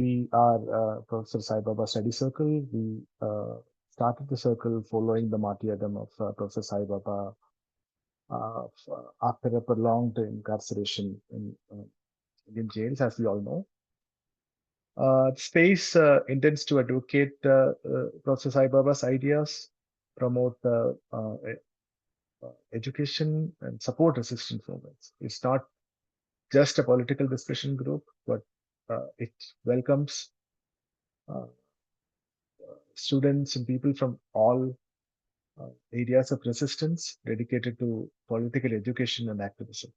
We are Professor Saibaba Study Circle. We started the circle following the martyrdom of Professor Saibaba after a prolonged incarceration in Indian jails, as we all know. The space intends to advocate Professor Saibaba's ideas, promote education, and support resistance movements. It's not just a political discussion group, but it welcomes students and people from all areas of resistance dedicated to political education and activism.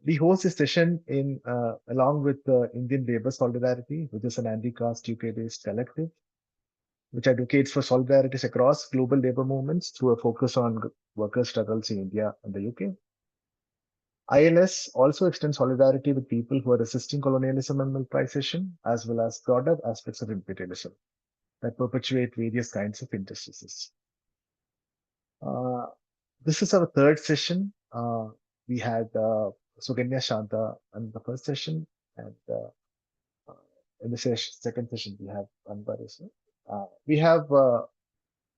We host this session in along with the Indian Labour Solidarity, which is an anti-caste UK-based collective, which advocates for solidarities across global labour movements through a focus on worker struggles in India and the UK. ILS also extends solidarity with people who are resisting colonialism and militarization, as well as broader aspects of imperialism that perpetuate various kinds of injustices. This is our third session. We had Suganya Shanta in the first session, and in the second session, we have Anbar. We have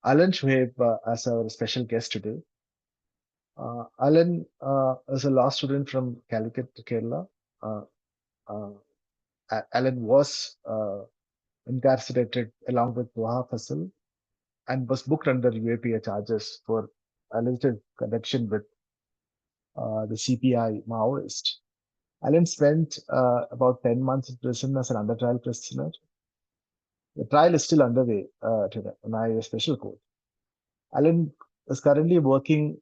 Allan Shuaib as our special guest today. Allan is a law student from Calicut, Kerala. Allan was incarcerated along with Thwaha Fasal and was booked under UAPA charges for alleged connection with the CPI Maoist. Allan spent about 10 months in prison as an under trial prisoner. The trial is still underway to the NIA Special Court. Allan is currently working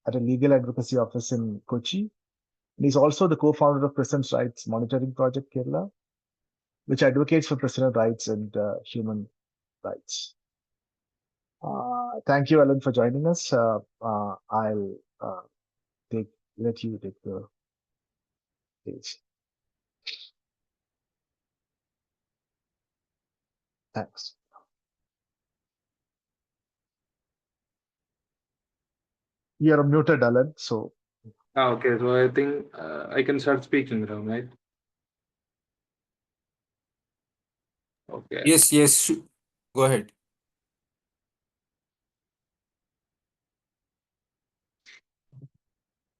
at a legal advocacy office in Kochi. And he's also the co-founder of Prisoners' Rights Monitoring Project Kerala, which advocates for prisoner rights and human rights. Thank you, Allan, for joining us. I'll let you take the stage. Thanks. You're muted, Allan. So. Okay, so I think I can start speaking now, right? Okay. Yes. Go ahead.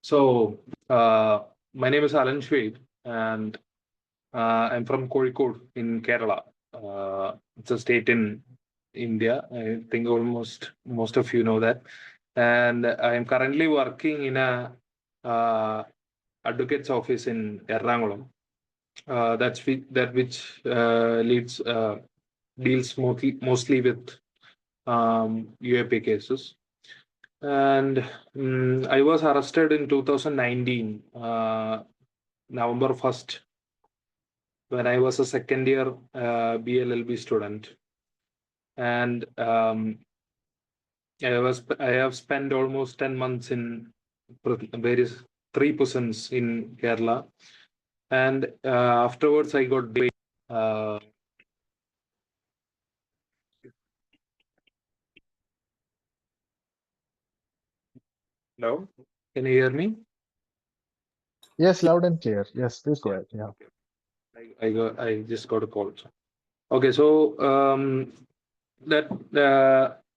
So, my name is Allan Shuaib, and I'm from Kozhikode in Kerala. It's a state in India. I think most of you know that. And I am currently working in a advocate's office in Ernakulam. Which deals mostly with UAPA cases. And I was arrested in 2019, November 1st, when I was a second year BLLB student. And I have spent almost 10 months in various 3 prisons in Kerala. And afterwards, I got bail. Hello, can you hear me? Yes, loud and clear. Yes, please go ahead. Yeah. I just got a call. Okay, so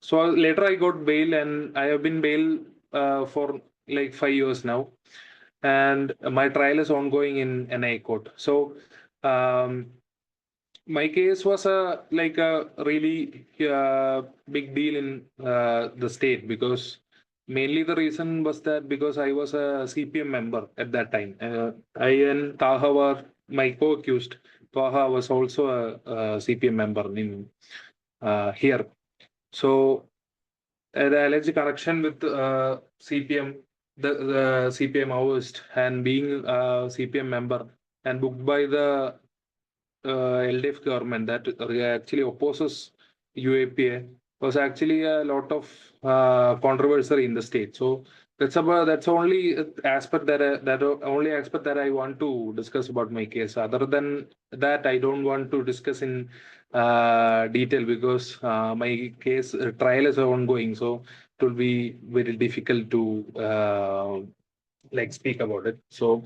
so later I got bail, and I have been bail for like 5 years now, and my trial is ongoing in NIA court. So my case was a really big deal in the state, because mainly the reason was that because I was a CPM member at that time. I and Taha were my co-accused. Thwaha was also a CPM member in here. So the alleged connection with CPM, the CPM Maoist, and being a CPM member and booked by the LDF government that actually opposes UAPA, was actually a lot of controversy in the state. So that's only aspect only aspect that I want to discuss about my case. Other than that, I don't want to discuss in detail, because my case trial is ongoing. So it will be very difficult to speak about it. So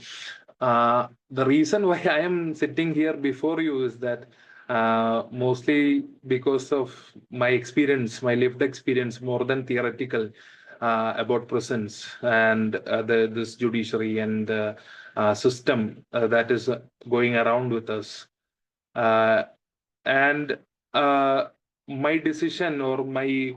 The reason why I am sitting here before you is that mostly because of my experience, my lived experience, more than theoretical, about prisons and this judiciary and system that is going around with us. Uh, and uh, my decision, or my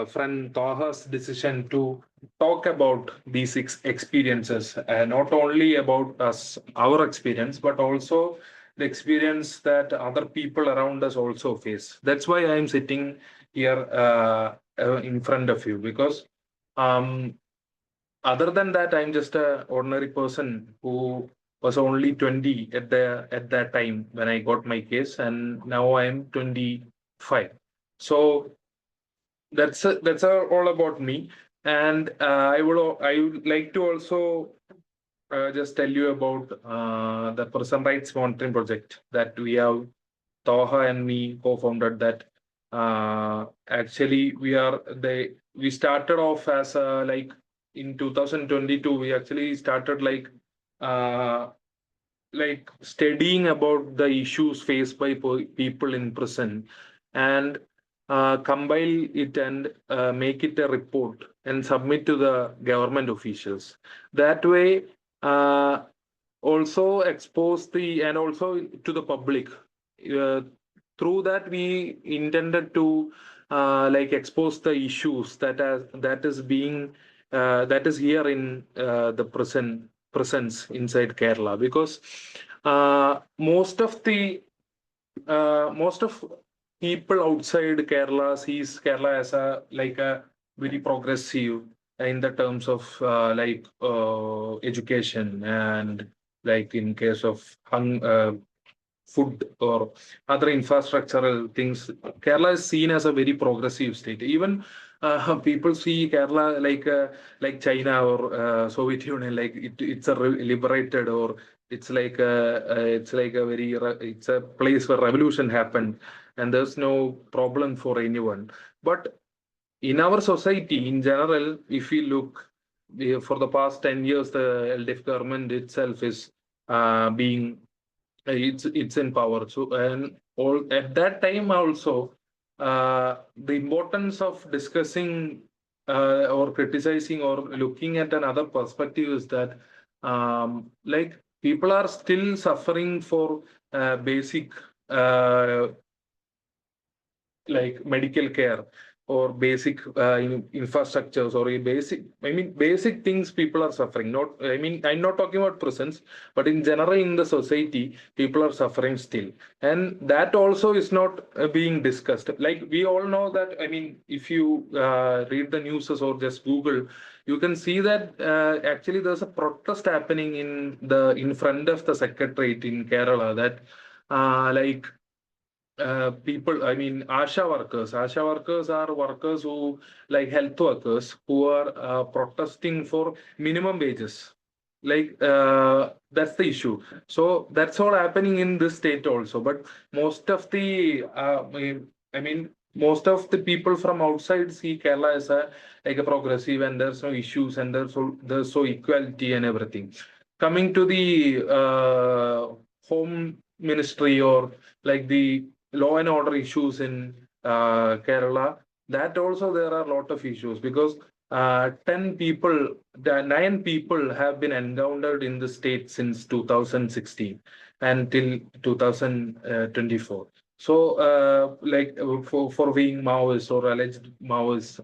friend Taha's decision to talk about these experiences, not only about us, our experience, but also the experience that other people around us also face. That's why I'm sitting here in front of you, because um, other than that, I'm just a ordinary person who was only 20 at that time when I got my case, and now I'm 25. So that's all about me. And I would like to also just tell you about the person rights monitoring project that we have. Toha and me co-founded that. Actually, we started off as like in 2022. We actually started uh, like studying about the issues faced by people in prison, and compile it and make it a report and submit to the government officials. That way, uh, also expose the and also to the public. Uh, Through that, we intended to like expose the issues that is here in the presence inside Kerala, because most of people outside Kerala sees Kerala as a like a very progressive in the terms of education, and like in case of food or other infrastructural things. Kerala is seen as a very progressive state. Even people see Kerala like China or Soviet Union, like it's a liberated, or it's like a it's a place where revolution happened, and there's no problem for anyone. But in our society in general, if we look, for the past 10 years, the LDF government itself is being it's in power. So, and all at that time also, the importance of discussing or criticizing or looking at another perspective is that like people are still suffering for basic uh, like medical care, or basic infrastructures, or basic things. People are suffering. Not, I'm not talking about prisons, but in general in the society, people are suffering still, and that also is not being discussed. Like we all know that, if you read the news or just Google, you can see that actually there's a protest happening in front of the secretariat in Kerala, that like people, asha workers are workers who, like health workers, who are protesting for minimum wages. Like that's the issue. So that's all happening in this state also. But most of the most of the people from outside see Kerala as a like a progressive, and there's no issues, and there's so equality and everything. Coming to the home ministry, or like the law and order issues in Kerala, that also there are a lot of issues, because 10 people, 9 people have been encountered in the state since 2016 until 2024. So, for being Maoist or alleged Maoist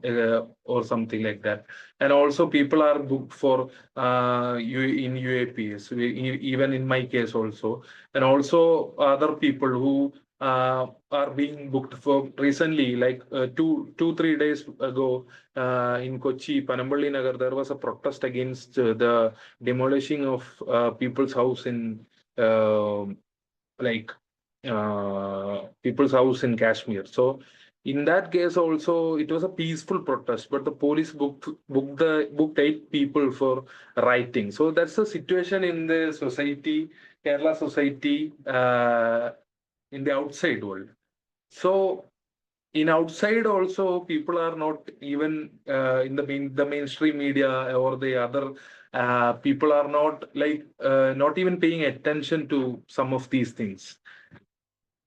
or something like that. And also, people are booked for in UAPs, even in my case also. And also, other people who are being booked for recently, like 3 days ago, in Kochi, Panambali Nagar, there was a protest against the demolishing of people's house in uh, like people's house in Kashmir. So in that case also, it was a peaceful protest, but the police booked 8 people for rioting. So that's the situation in the society, Kerala society, in the outside world. So in outside also, people are not even in the mainstream media or the other People are not even paying attention to some of these things.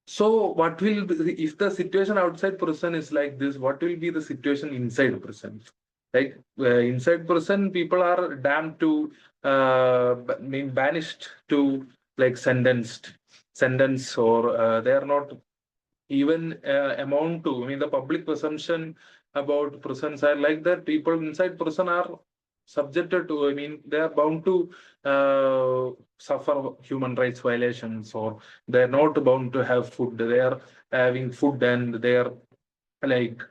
So what will be, if the situation outside prison is like this, what will be the situation inside prison? Like inside prison, people are damned to, banished to, like sentence, or they are not even amount to. I mean, the public perception about prisons are like that. People inside prison are subjected to. I mean, they are bound to suffer human rights violations, or they are not bound to have food. They are having food, and they are like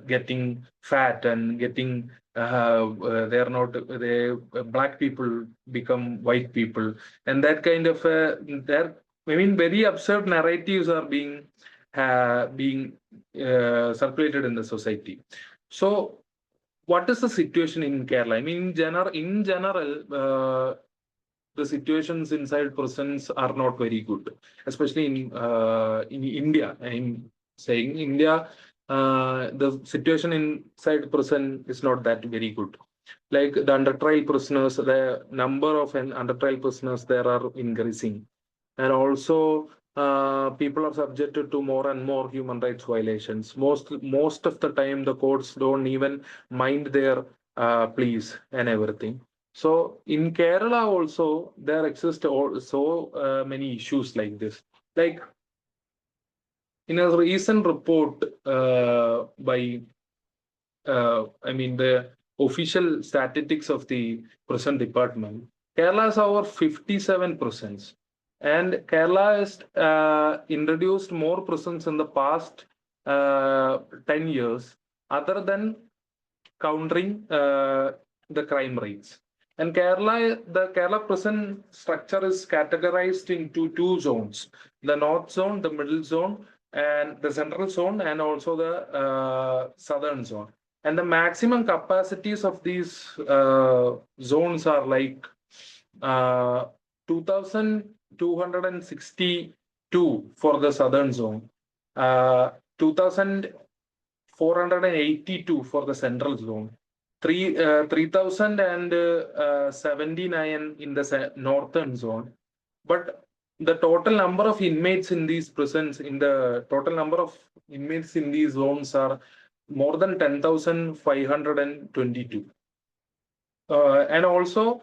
getting fat and getting they are not they black people become white people, and that kind of there, I mean, very absurd narratives are being circulated in the society. So what is the situation in Kerala? I mean, in general, the situations inside prisons are not very good, especially in India. I'm saying India, the situation inside prison is not that very good. Like the under trial prisoners, the number of under trial prisoners there are increasing, and also people are subjected to more and more human rights violations. Most of the time, the courts don't even mind their pleas and everything. So in Kerala also there exist so many issues like this. Like in a recent report by I mean the official statistics of the prison department, Kerala has over 57 prisons, and Kerala has introduced more prisons in the past 10 years, other than countering the crime rates. And the Kerala prison structure is categorized into two zones: the north zone, the middle zone, and the central zone, and also the southern zone. And the maximum capacities of these zones are like 2,262 for the southern zone, 2,482 for the central zone, 3,079 in the northern zone. But the total number of inmates in these prisons, in the total number of inmates in these zones are more than 10,522. And also,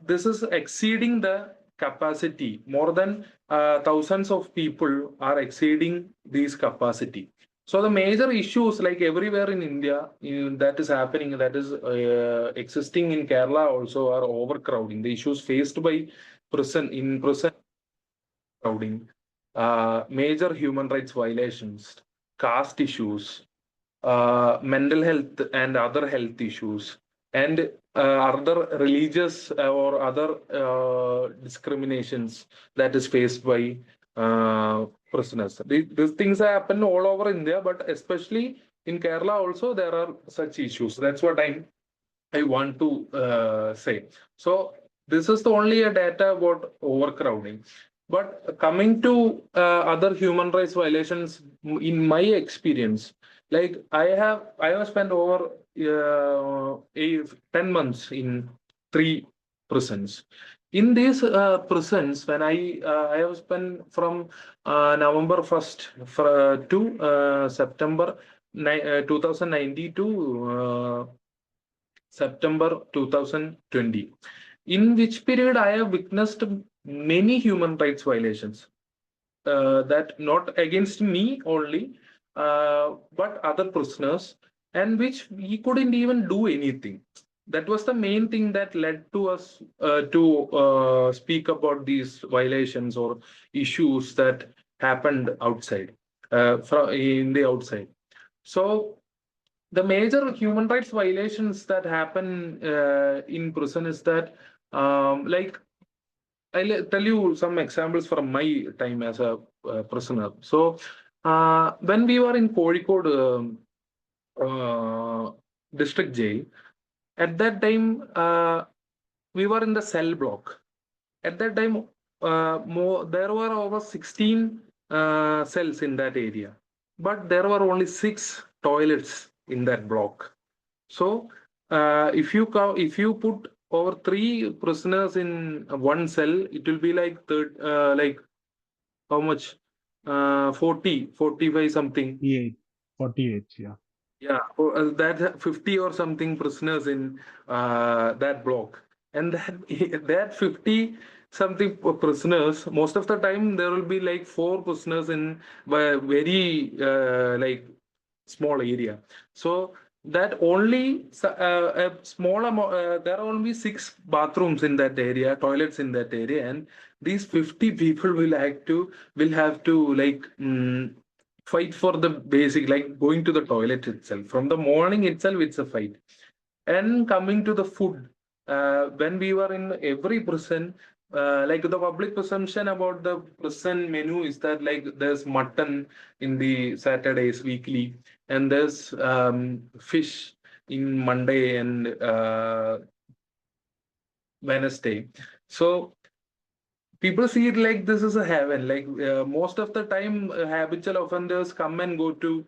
this is exceeding the capacity. More than thousands of people are exceeding this capacity. So the major issues, like everywhere in India, that is happening, that is existing in Kerala also, are overcrowding. The issues faced by prison crowding, major human rights violations, caste issues, mental health and other health issues, and other religious or other discriminations that is faced by prisoners. These things happen all over India, but especially in Kerala also there are such issues. That's what I want to say. So this is the only data about overcrowding. But coming to other human rights violations, in my experience, like I have spent over 10 months in 3 prisons. In these prisons, when I have spent from November 1st to September 2019 to September 2020, in which period I have witnessed many human rights violations, that not against me only, but other prisoners, and which we couldn't even do anything. That was the main thing that led to us to speak about these violations or issues that happened outside, in the outside. So the major human rights violations that happen in prison is that, like, I'll tell you some examples from my time as a prisoner. So, when we were in Kozhikode district jail, at that time, we were in the cell block. At that time, there were over 16 cells in that area, but there were only 6 toilets in that block. So, if you put over three prisoners in one cell, it will be like like how much? 40, 45 something. 48, yeah. Yeah, that 50 or something prisoners in that block, and that that 50 something prisoners. Most of the time, there will be like four prisoners in a very like small area. So that only a small amount. There are only six bathrooms in that area, toilets in that area, and these 50 people will have to like. Fight for the basic, like going to the toilet itself. From the morning itself, it's a fight. And coming to the food, when we were in every prison, like the public perception about the prison menu is that like there's mutton in the Saturdays weekly, and there's fish in Monday and Wednesday. So people see it like this is a heaven. Like most of the time, habitual offenders come and go to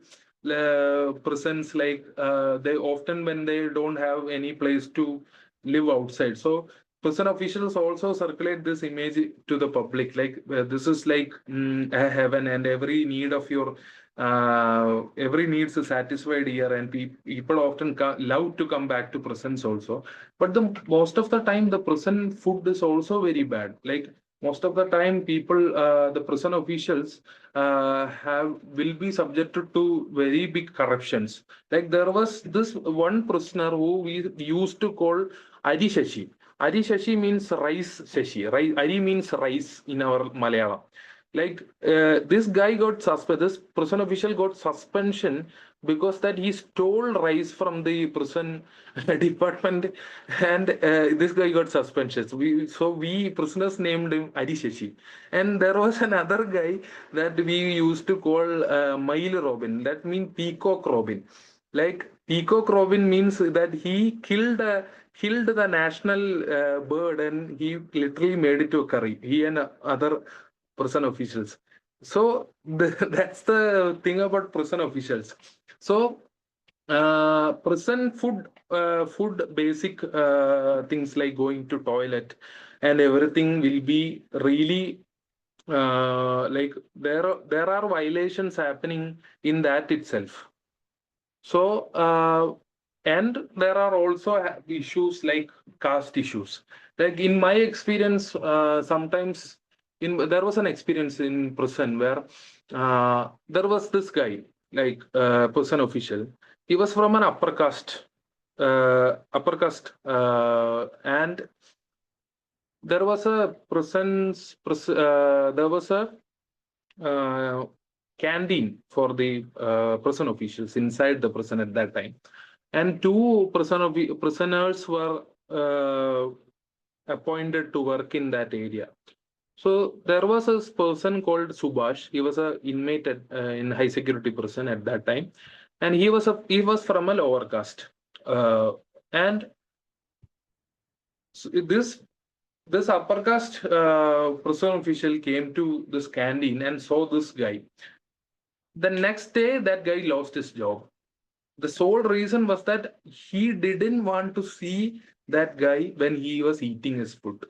prisons. Like they often when they don't have any place to live outside. So prison officials also circulate this image to the public. Like this is like a heaven, and every needs is satisfied here, and people often love to come back to prisons also. But the most of the time, the prison food is also very bad. Like most of the time people the prison officials have will be subjected to very big corruptions. Like there was this one prisoner who we used to call Ari Shashi. Ari Shashi means rice Shashi. Ari means rice in our Malayalam. Like this guy got suspended, this prison official got suspension because that he stole rice from the prison department, and this guy got suspension. We prisoners named him Adishashi. And there was another guy that we used to call Mail Robin. That means Peacock Robin. Like Peacock Robin means that he killed the national bird, and he literally made it to a curry. He and other prison officials. So that's the thing about prison officials. So prison food basic things like going to toilet and everything will be really like there are violations happening in that itself. So and there are also issues like caste issues. Like in my experience, sometimes there was an experience in prison where there was this guy, like prison official. He was from an and there was a there was a uh, canteen for the prison officials inside the prison at that time, and two prisoners were appointed to work in that area. So there was a person called Subhash. He was a inmate in high security prison at that time, and he was from a lower caste, and this upper caste prison official came to this canteen and saw this guy. The next day, that guy lost his job. The sole reason was that he didn't want to see that guy when he was eating his food.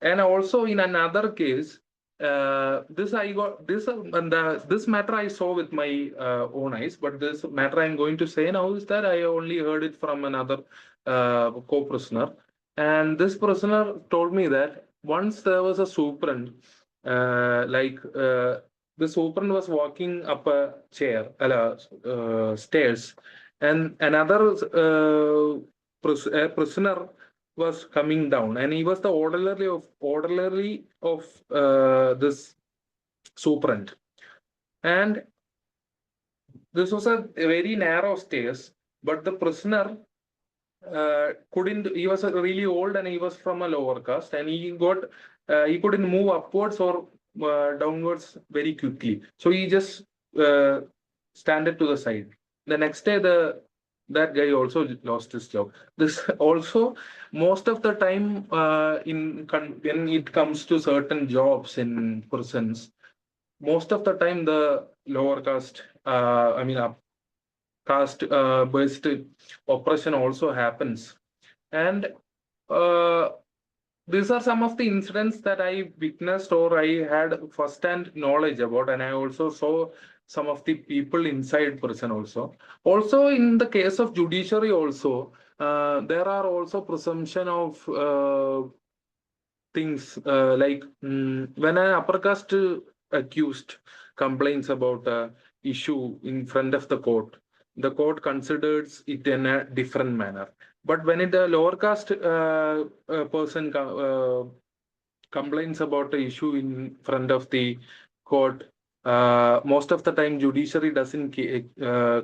And also in another case, this I got this and this matter I saw with my own eyes, but this matter I'm going to say now is that I only heard it from another co-prisoner, and this prisoner told me that once there was a superintendent, like the superintendent was walking up a stairs, and another prisoner was coming down, and he was the orderly of this superintendent. And this was a very narrow stairs, but the prisoner couldn't. He was really old, and he was from a lower caste, and he couldn't move upwards or downwards very quickly. So he just standed to the side. The next day, that guy also lost his job. This also most of the time when it comes to certain jobs in prisons, most of the time the lower caste, caste based oppression also happens. And uh, these are some of the incidents that I witnessed or I had first-hand knowledge about, and I also saw some of the people inside prison also. Also, in the case of judiciary, also there are also presumption of things like when an upper caste accused complains about a issue in front of the court considers it in a different manner. But when it a lower caste person complains about the issue in front of the court, most of the time judiciary doesn't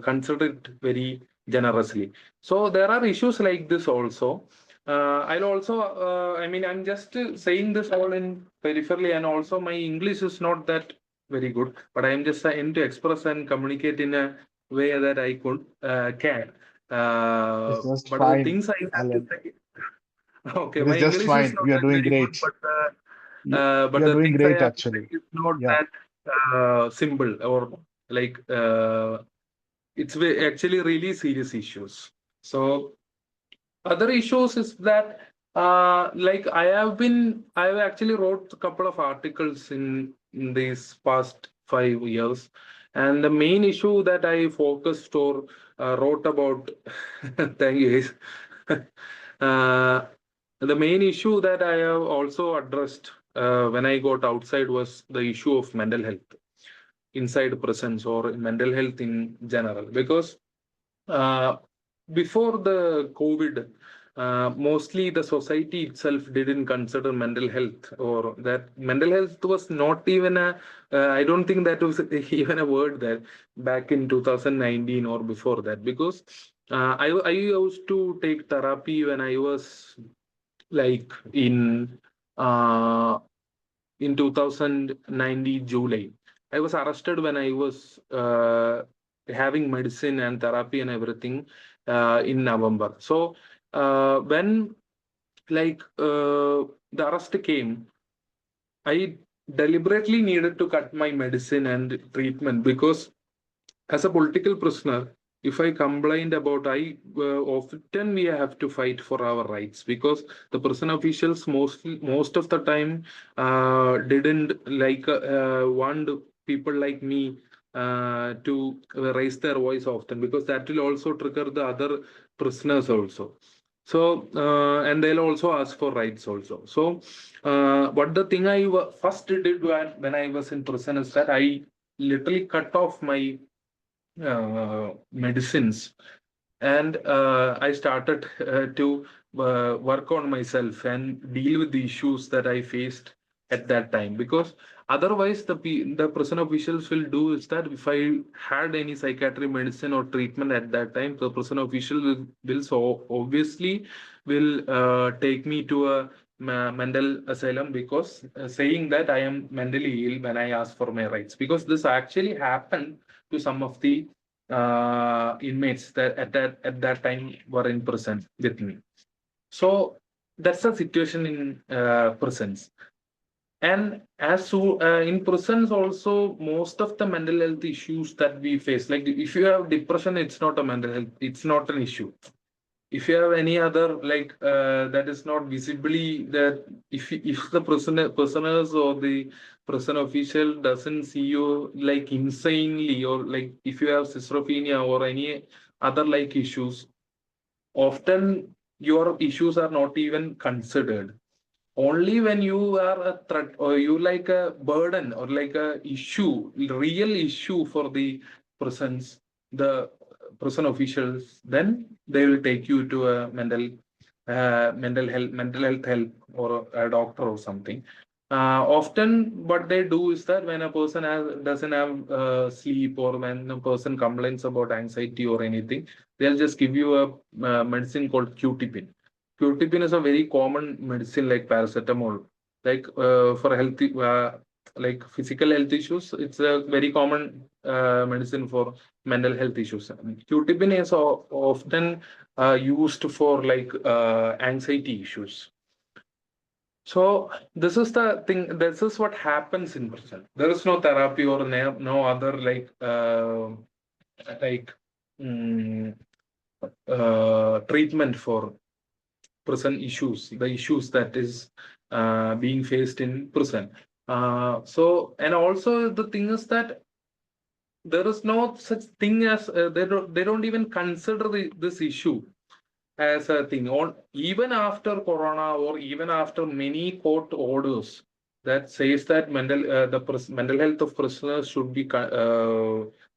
consider it very generously. So there are issues like this also. I'll also, I mean, I'm just saying this all in peripherally, and also my English is not that very good, but I'm just trying to express and communicate in a way that I could can. It's just But the fine, things I have to Alan. say, okay, It my is just English is fine. not You're that doing very good, great. but You're the doing things I great, have to say actually. is not Yeah. that simple or like it's actually really serious issues. So other issues is that like I've actually wrote a couple of articles in these past 5 years, and the main issue that I focused or wrote about thank you is uh, the main issue that I have also addressed when I got outside was the issue of mental health inside prisons or mental health in general, because uh, before the COVID, mostly the society itself didn't consider mental health, or that mental health was not even a, I don't think that was even a word there back in 2019 or before that, because I used to take therapy when I was like uh, in 2019 July. I was arrested when I was having medicine and therapy and everything in November. So when like the arrest came, I deliberately needed to cut my medicine and treatment, because as a political prisoner, if I complained about, I often we have to fight for our rights, because the prison officials most of the time didn't like want people like me to raise their voice often, because that will also trigger the other prisoners also. So and they'll also ask for rights also. So what the thing first did when I was in prison is that I literally cut off my medicines, and I started to work on myself and deal with the issues that I faced at that time, because otherwise the prison officials will do is that if I had any psychiatric medicine or treatment at that time, the prison official will so obviously will take me to a mental asylum, because saying that I am mentally ill when I ask for my rights, because this actually happened to some of the inmates that at that time were in prison with me. So that's the situation in prisons. And in prisons also, most of the mental health issues that we face, like if you have depression, it's not a mental health, it's not an issue. If you have any other like that is not visibly that, if the prisoners or the prison official doesn't see you like insanely, or like if you have schizophrenia or any other like issues, often your issues are not even considered. Only when you are a threat or you like a burden or like a issue, real issue for the prisons, the prison officials, then they will take you to a mental health help or a doctor or something. Often what they do is that when a person doesn't have sleep, or when a person complains about anxiety or anything, they'll just give you a medicine called Q-tip. Q-tip is a very common medicine like paracetamol. Like for healthy, like physical health issues, it's a very common medicine for mental health issues. Q-tip is often used for like anxiety issues. So this is the thing. This is what happens in prison. There is no therapy or no other like mm, treatment for prison issues, the issues that is being faced in prison. And also the thing is that there is no such thing as they don't even consider this issue as a thing. On even after corona, or even after many court orders that says that mental health of prisoners should be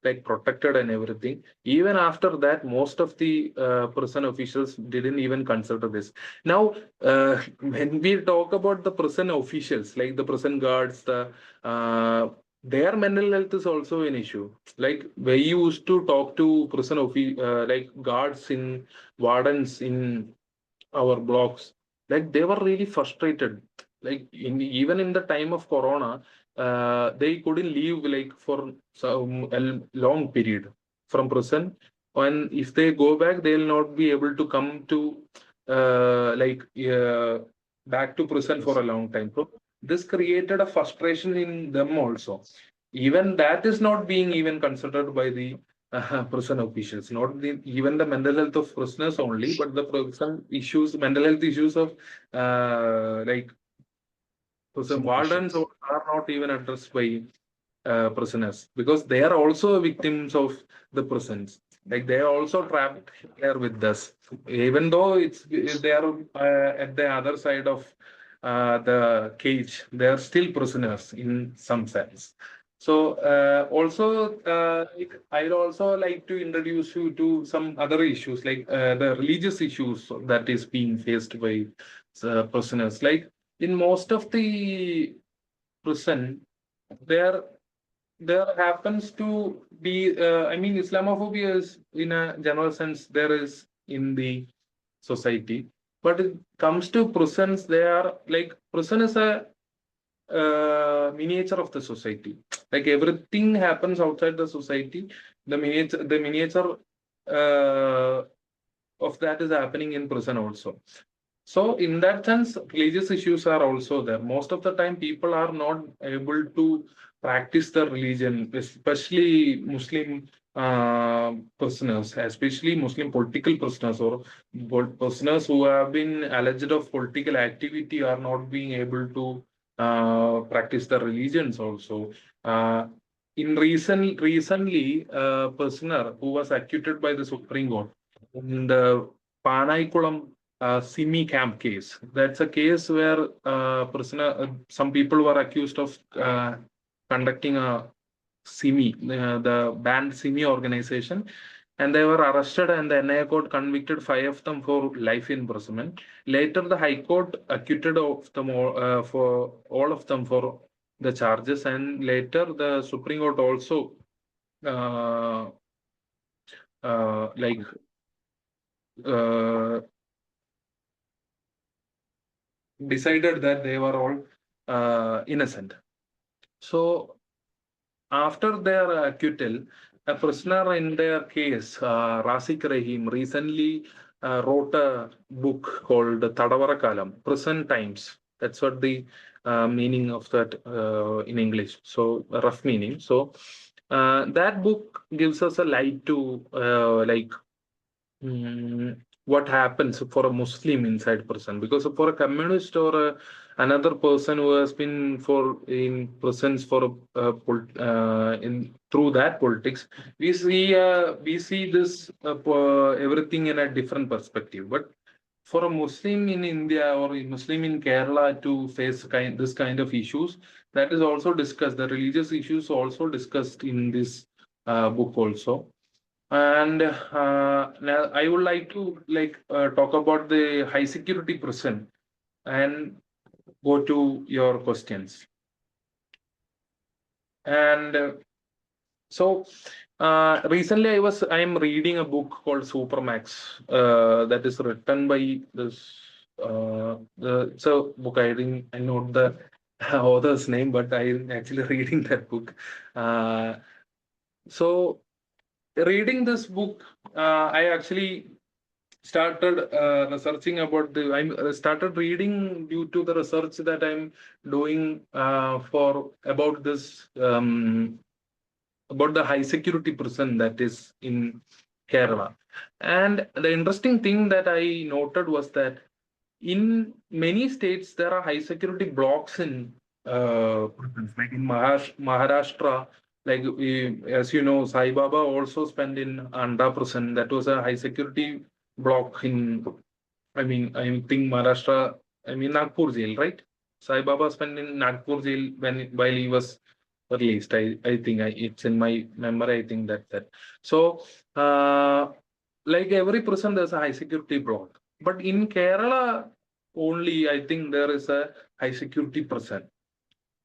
like protected and everything, even after that most of the prison officials didn't even consider this. Now when we talk about the prison officials, like the prison guards, their mental health is also an issue. Like we used to talk to like guards, in wardens in our blocks, like they were really frustrated. Like even in the time of corona, they couldn't leave like for a long period from prison, and if they go back they'll not be able to come to like back to prison for a Yes. long time. So this created a frustration in them also. Even that is not being even considered by the prison officials, not even the mental health of prisoners only, but the prison issues, mental health issues of like prison Prison wardens officials. are not even addressed by prisoners, because they are also victims of the prisons. Like they are also trapped there with us, even though Yes. they are at the other side of the cage. They are still prisoners in some sense. So also, I'd also like to introduce you to some other issues, like the religious issues that is being faced by prisoners. Like in most of the prison, there there happens to be I mean, Islamophobia is, in a general sense, there is in the society, but it comes to prisons, they are like, prison is a miniature of the society. Like everything happens outside the society, the miniature uh, of that is happening in prison also. So in that sense, religious issues are also there. Most of the time, people are not able to practice the religion, especially Muslim prisoners, especially Muslim political prisoners, or prisoners who have been alleged of political activity are not being able to practice the religions also. Uh, recently, a prisoner who was acquitted by the Supreme Court in the Panaikulam Simi camp case. That's a case where some people were accused of conducting a Simi, the banned Simi organization, and they were arrested, and the NIA court convicted five of them for life imprisonment. Later, the High Court acquitted of them for all of them for the charges, and later the Supreme Court also uh, like uh, decided that they were all innocent. So after their acquittal, a prisoner in their case, Rasik Rahim, recently wrote a book called Tadavara Kalam, Prison Times. That's what the meaning of that in English. So, a rough meaning. So, that book gives us a light to what happens for a Muslim inside prison. Because for a communist, or another person who has been for in prisons for in through that politics, we see this everything in a different perspective. But for a Muslim in India, or a Muslim in Kerala, to face this kind of issues, that is also discussed. The religious issues also discussed in this book also. And now I would like to talk about the high security prison and go to your questions. And so recently I am reading a book called Supermax that is written by this it's a book. I know the author's name, but I'm actually reading that book. Uh, so reading this book, I actually started researching about I started reading due to the research that I'm doing for about this about the high security prison that is in Kerala. And the interesting thing that I noted was that in many states there are high security blocks in prisons. Like in Maharashtra, like as you know, Saibaba also spent in Anda prison. That was a high security block in, I think Maharashtra, Nagpur jail, right? Saibaba spent in Nagpur jail while he was released. It's in my memory. I think that. So, like every prison, there's a high security block. But in Kerala, only I think there is a high security prison.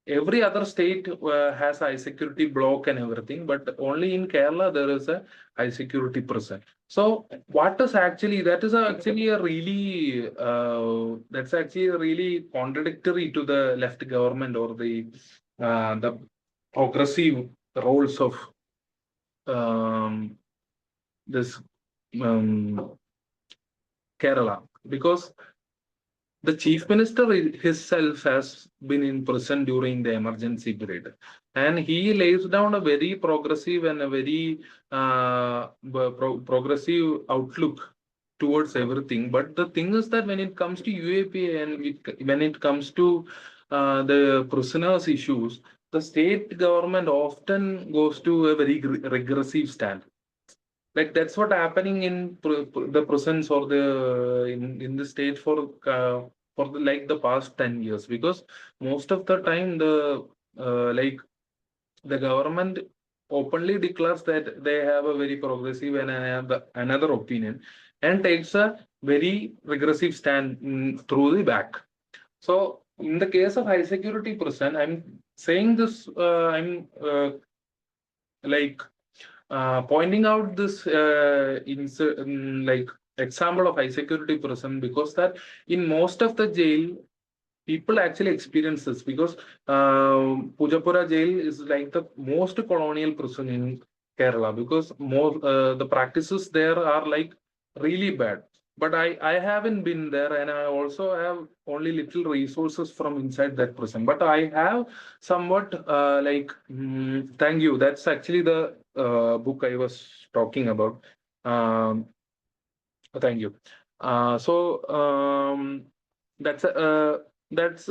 Every other state has a high security block and everything, but only in Kerala there is a high security prison. So what is actually that is actually a really that's actually really contradictory to the left government or the progressive roles of this um, Kerala, because the chief minister himself has been in prison during the emergency period, and he lays down a very progressive and a very progressive outlook towards everything. But the thing is that when it comes to UAPA and when it comes to the prisoners' issues, the state government often goes to a very regressive stand. Like that's what happening in the prisons or in the state for like the past 10 years, because most of the time like the government openly declares that they have a very progressive and another opinion, and takes a very regressive stand through the back. So in the case of high security prison, I'm saying this, I'm like pointing out this like example of high security prison, because that in most of the jail people actually experience this, because Pujapura jail is like the most colonial prison in Kerala, because more the practices there are like really bad. But I haven't been there, and I also have only little resources from inside that prison. But I have somewhat thank you. That's actually the book I was talking about. Um, Thank you. So that's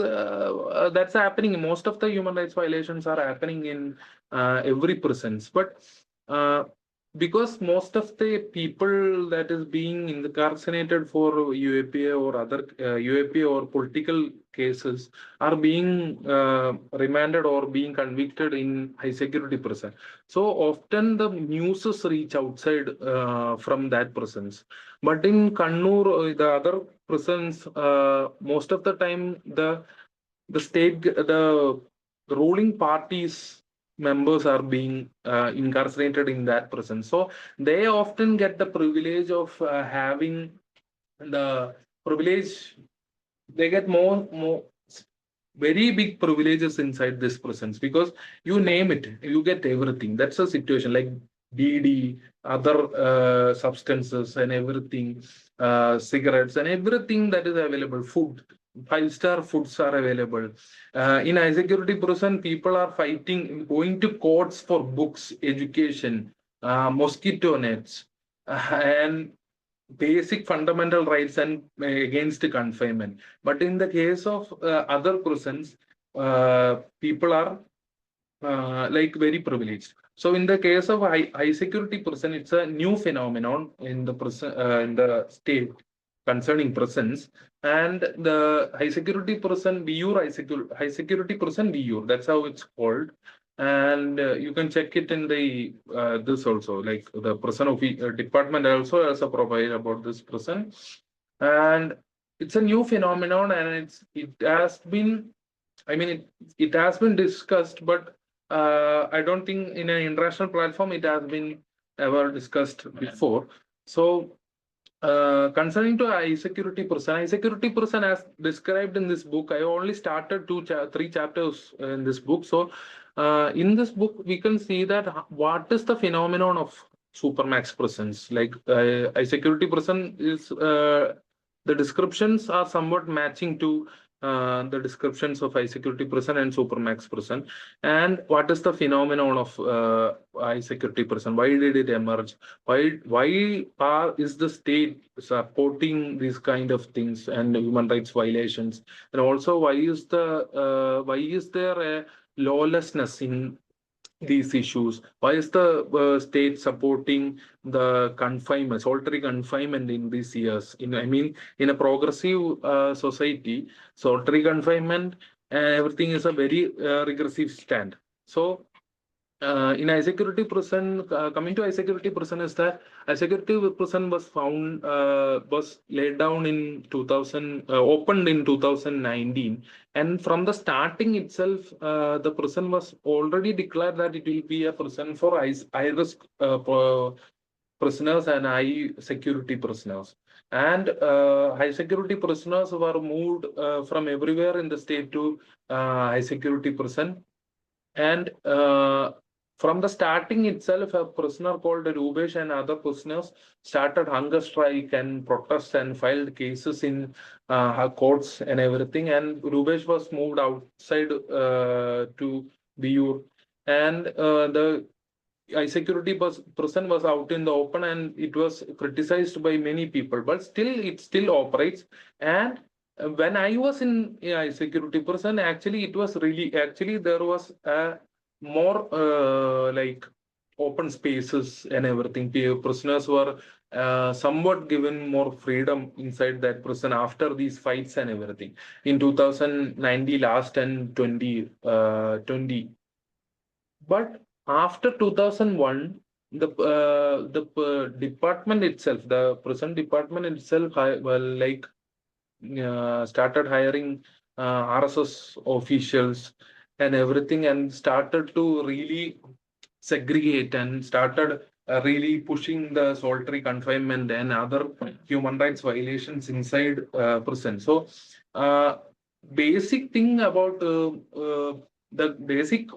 happening. Most of the human rights violations are happening in every prisons, but uh, because most of the people that is being incarcerated for UAPA or other UAPA or political cases are being remanded or being convicted in high security prison. So often the news reach outside from that prisons. But in Kannur, the other prisons, most of the time the ruling parties members are being incarcerated in that prison. So they often get the privilege of having the privilege. They get more very big privileges inside this prisons, because you name it, you get everything. That's a situation like DD, other substances and everything, cigarettes and everything that is available. Food, five-star foods are available. In high security prison, people are fighting, going to courts for books, education, mosquito nets, and basic fundamental rights and against confinement. But in the case of other prisons, people are like very privileged. So in the case of high security prison, it's a new phenomenon in the prison in the state concerning prisons, and the high security prison Viyur, high security prison Viyur. That's how it's called, and you can check it in the this also, like the prison of department also has a profile about this prison, and it's a new phenomenon, and it has been, it has been discussed, but I don't think in an international platform it has been ever discussed before. So, concerning to high security prison as described in this book, I only started three chapters in this book. So, in this book, we can see that what is the phenomenon of supermax prisons. Like high security prison is the descriptions are somewhat matching to the descriptions of high security prison and supermax prison, and what is the phenomenon of high security prison? Why did it emerge? Is the state supporting these kind of things and human rights violations? And also, why is there a lawlessness in these issues? Why is the state supporting the confinement, solitary confinement in these years? I mean, in a progressive society, solitary confinement and everything is a very regressive stand. So in high security prison, coming to high security prison, is that high security prison was laid down in 2000, opened in 2019, and from the starting itself, the prison was already declared that it will be a prison for high risk prisoners and high security prisoners. And high security prisoners were moved from everywhere in the state to high security prison. And from the starting itself, a prisoner called Rubesh and other prisoners started hunger strike and protest and filed cases in her courts and everything. And Rubesh was moved outside to Biur. And the high security prison was out in the open, and it was criticized by many people, but still it still operates. And when I was in high security prison, actually it was really, actually there was a more like open spaces and everything. Prisoners were somewhat given more freedom inside that prison after these fights and everything in 2019 last and 2020. But after 2001, the department itself, the prison department itself, started hiring RSS officials and everything, and started to really segregate and started really pushing the solitary confinement and other human rights violations inside prison. So, basic thing about the basic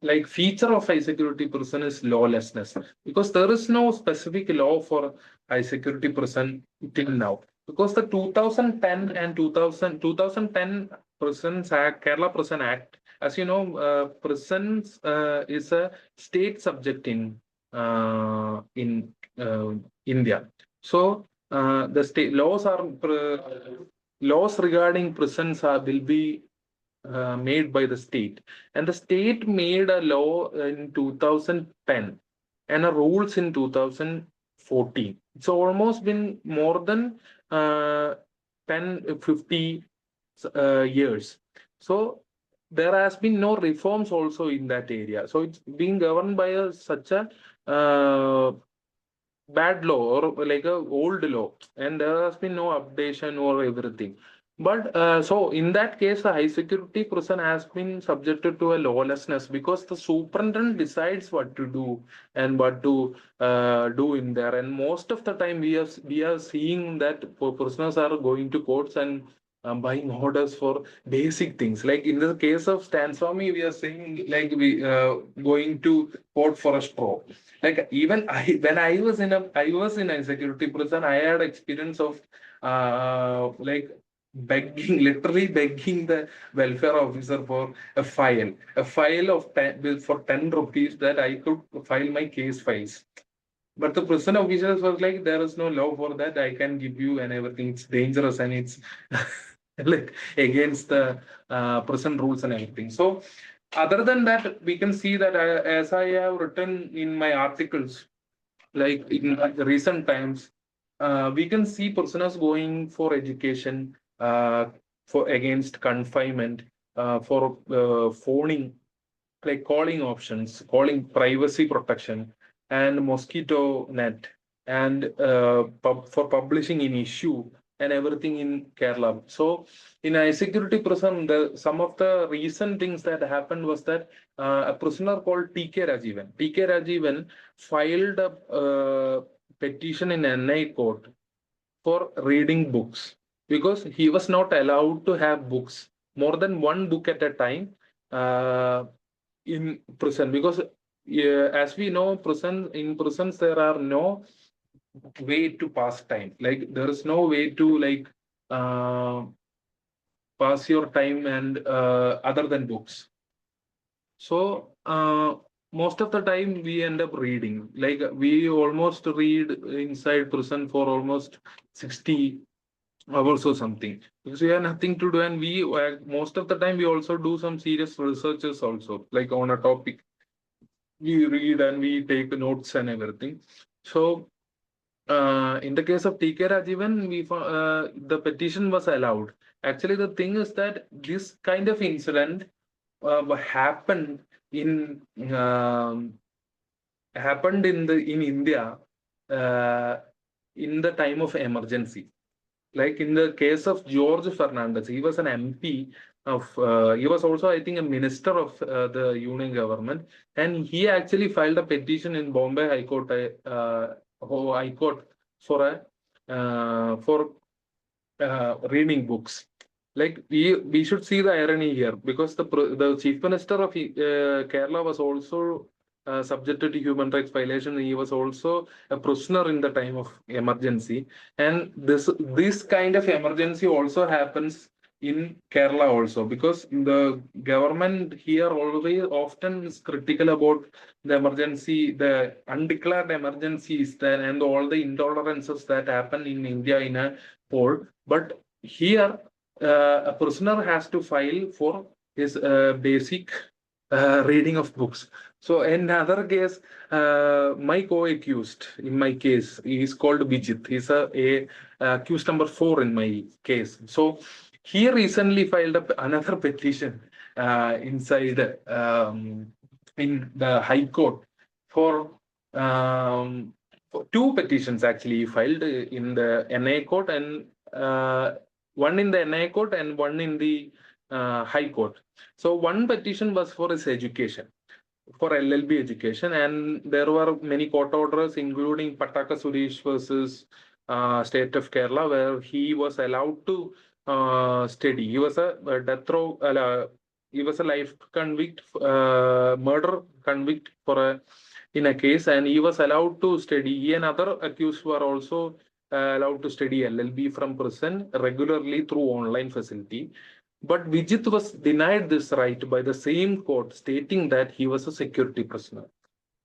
like feature of high security prison is lawlessness, because there is no specific law for high security prison till now, because the 2010 and 2010 prisons act, Kerala Prison Act, as you know, prisons is a state subject in India. So the state laws regarding prisons will be made by the state. And the state made a law in 2010 and a rules in 2014. It's almost been more than 10, 50 years. So there has been no reforms also in that area. So it's being governed by such a bad law, or like a old law, and there has been no updation or everything. But so in that case, the high security prison has been subjected to a lawlessness, because the superintendent decides what to do and what to do in there. And most of the time, we are seeing that prisoners are going to courts and buying orders for basic things. Like in the case of Stan Swami, we are saying like we going to court for a straw. Like even when I was in a security prison, I had experience of like begging, literally begging the welfare officer for a file of 10, for 10 rupees, that I could file my case files. But the prison officers was like, there is no law for that. I can give you and everything. It's dangerous and it's like against the prison rules and everything. So other than that, we can see that as I have written in my articles, like in recent times, we can see prisoners going for education, for against confinement, for phoning, like calling options, calling privacy protection, and mosquito net, and for publishing in issue and everything in Kerala. So in a security prison, some of the recent things that happened was that a prisoner called TK Rajivan filed a petition in NIA court for reading books, because he was not allowed to have books, more than one book at a time, in prison, because as we know, prisons there are no way to pass time. Like there is no way to like uh, pass your time and other than books. So most of the time we end up reading. Like we almost read inside prison for almost 60 hours or something, because we have nothing to do, and we most of the time we also do some serious researches also, like on a topic we read and we take notes and everything. So in the case of TK Rajivan, the petition was allowed. Actually, the thing is that this kind of incident happened in um, in India uh, in the time of emergency. Like in the case of George Fernandez, he was an MP of. He was also, I think, a minister of the union government, and he actually filed a petition in Bombay High Court, High Court for for reading books. Like we should see the irony here, because the chief minister of Kerala was also subjected to human rights violation. He was also a prisoner in the time of emergency, and this kind of emergency also happens in Kerala also, because the government here always often is critical about the emergency, the undeclared emergencies that, and all the intolerances that happen in India in a whole. But here, a prisoner has to file for his basic reading of books. So in another case, my co-accused in my case is called Vijit. He's a accused number 4 in my case. So he recently filed another petition inside in the High Court for two petitions actually he filed in the NIA court, and one in the NIA court and one in the High Court. So one petition was for his education, for LLB education, and there were many court orders, including Pataka Suresh versus State of Kerala, where he was allowed to study. He was a death row. He was a life convict, murder convict for in a case, and he was allowed to study. He and other accused were also allowed to study LLB from prison regularly through online facility. But Vijit was denied this right by the same court, stating that he was a security prisoner.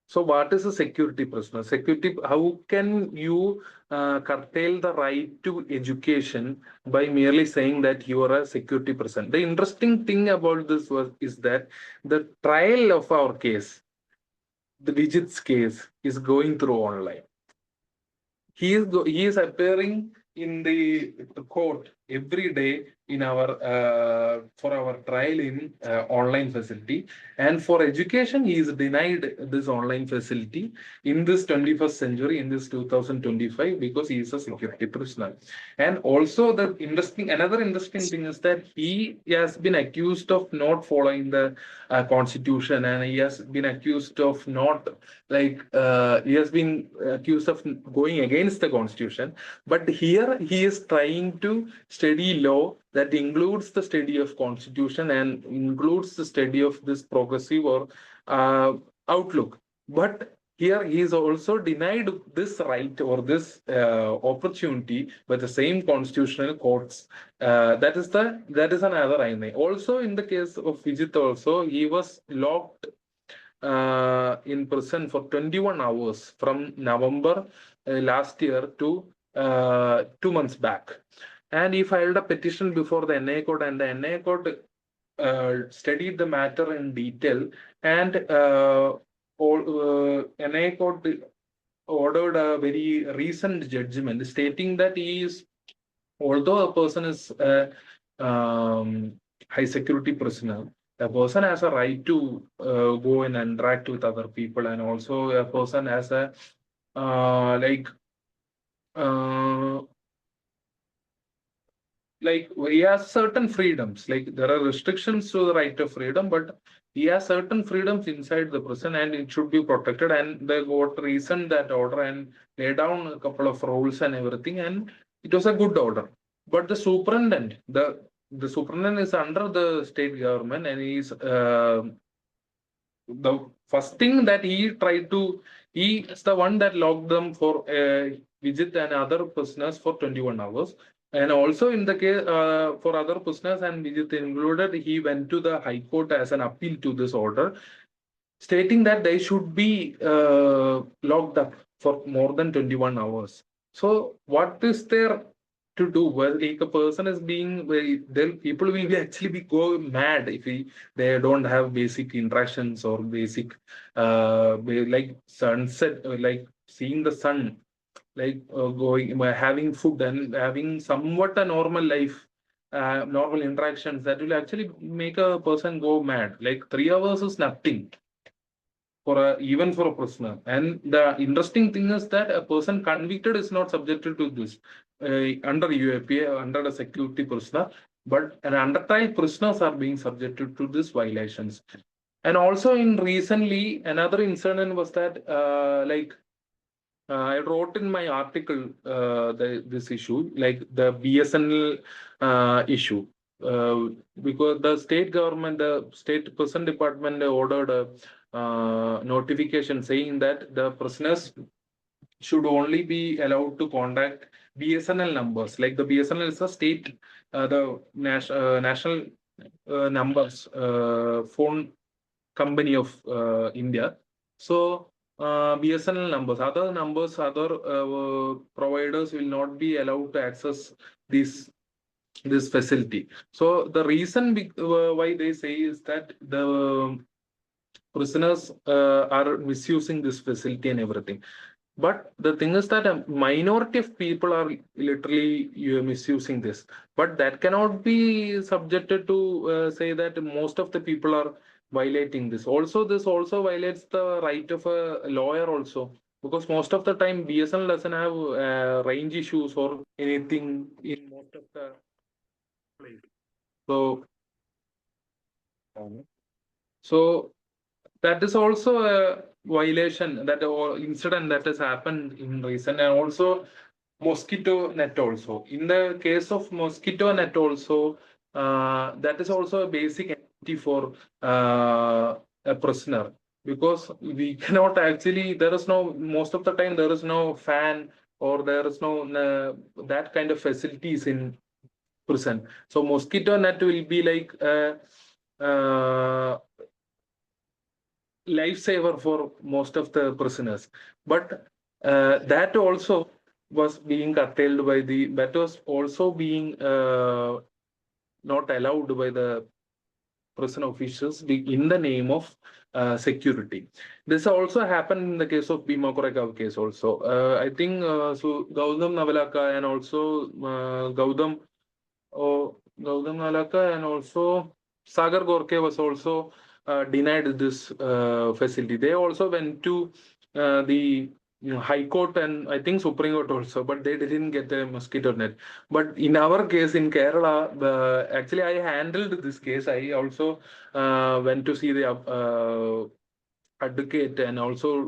So, what is a security prisoner? Security. How can you curtail the right to education by merely saying that you are a security prisoner? The interesting thing about this is that the trial of our case, the Vijit's case, is going through online. He is appearing in the court every day in our for our trial in online facility, and for education he is denied this online facility in this 21st century, in this 2025, because he is a security prisoner. And also another interesting thing is that he has been accused of not following the constitution, and he has been accused of not he has been accused of going against the constitution. But here he is trying to study law that includes the study of constitution and includes the study of this progressive or outlook. But here he is also denied this right or this opportunity by the same constitutional courts. That is another irony. Also, in the case of Vijit, also he was locked in prison for 21 hours from November last year to 2 months back. And he filed a petition before the NIA court, and the NIA court studied the matter in detail, and NIA court ordered a very recent judgment stating that although a person is a high security prisoner, a person has a right to go and interact with other people, and also a person has a uh, he has certain freedoms. Like there are restrictions to the right of freedom, but he has certain freedoms inside the prison, and it should be protected. And they got reasoned that order and laid down a couple of rules and everything, and it was a good order. But the superintendent, the superintendent is under the state government, and he's the first thing that he tried to, he is the one that locked them for Vijit and other prisoners for 21 hours. And also in the case for other prisoners and Vijit included, he went to the High Court as an appeal to this order, stating that they should be locked up for more than 21 hours. So what is there to do? Well, like a person is being, then people will be actually be go mad if they don't have basic interactions or basic like sunset, like seeing the sun, like going having food and having somewhat a normal life, normal interactions that will actually make a person go mad. Like 3 hours is nothing for even for a prisoner. And the interesting thing is that a person convicted is not subjected to this under UAPA, under the security prisoner, but an under trial prisoners are being subjected to these violations. And also in recently, another incident was that I wrote in my article this issue, like the BSNL issue, because the state government, the state prison department ordered a notification saying that the prisoners should only be allowed to contact BSNL numbers. Like the BSNL is a state, the national numbers, phone company of India. So BSNL numbers, other numbers, other providers will not be allowed to access this facility. So the reason why they say is that the prisoners are misusing this facility and everything. But the thing is that a minority of people are literally misusing this. But that cannot be subjected to say that most of the people are violating this. Also, this also violates the right of a lawyer also. Because most of the time, BSNL doesn't have range issues or anything in most of the place. So, so that is also a violation, that or incident that has happened in recent. And also mosquito net also, in the case of mosquito net also, that is also a basic entity for a prisoner, because we cannot actually, there is no, most of the time there is no fan or there is no that kind of facilities in prison. So mosquito net will be like lifesaver for most of the prisoners. But that also was being curtailed by that was also being not allowed by the prison officials in the name of security. This also happened in the case of Bhima Koregaon case also. I think so Gautam Navalaka and also Gautam Navalaka and also Sagar Gorke was also denied this facility. They also went to the High Court and I think Supreme Court also, but they didn't get a mosquito net. But in our case in Kerala, actually I handled this case. I also went to see the advocate and also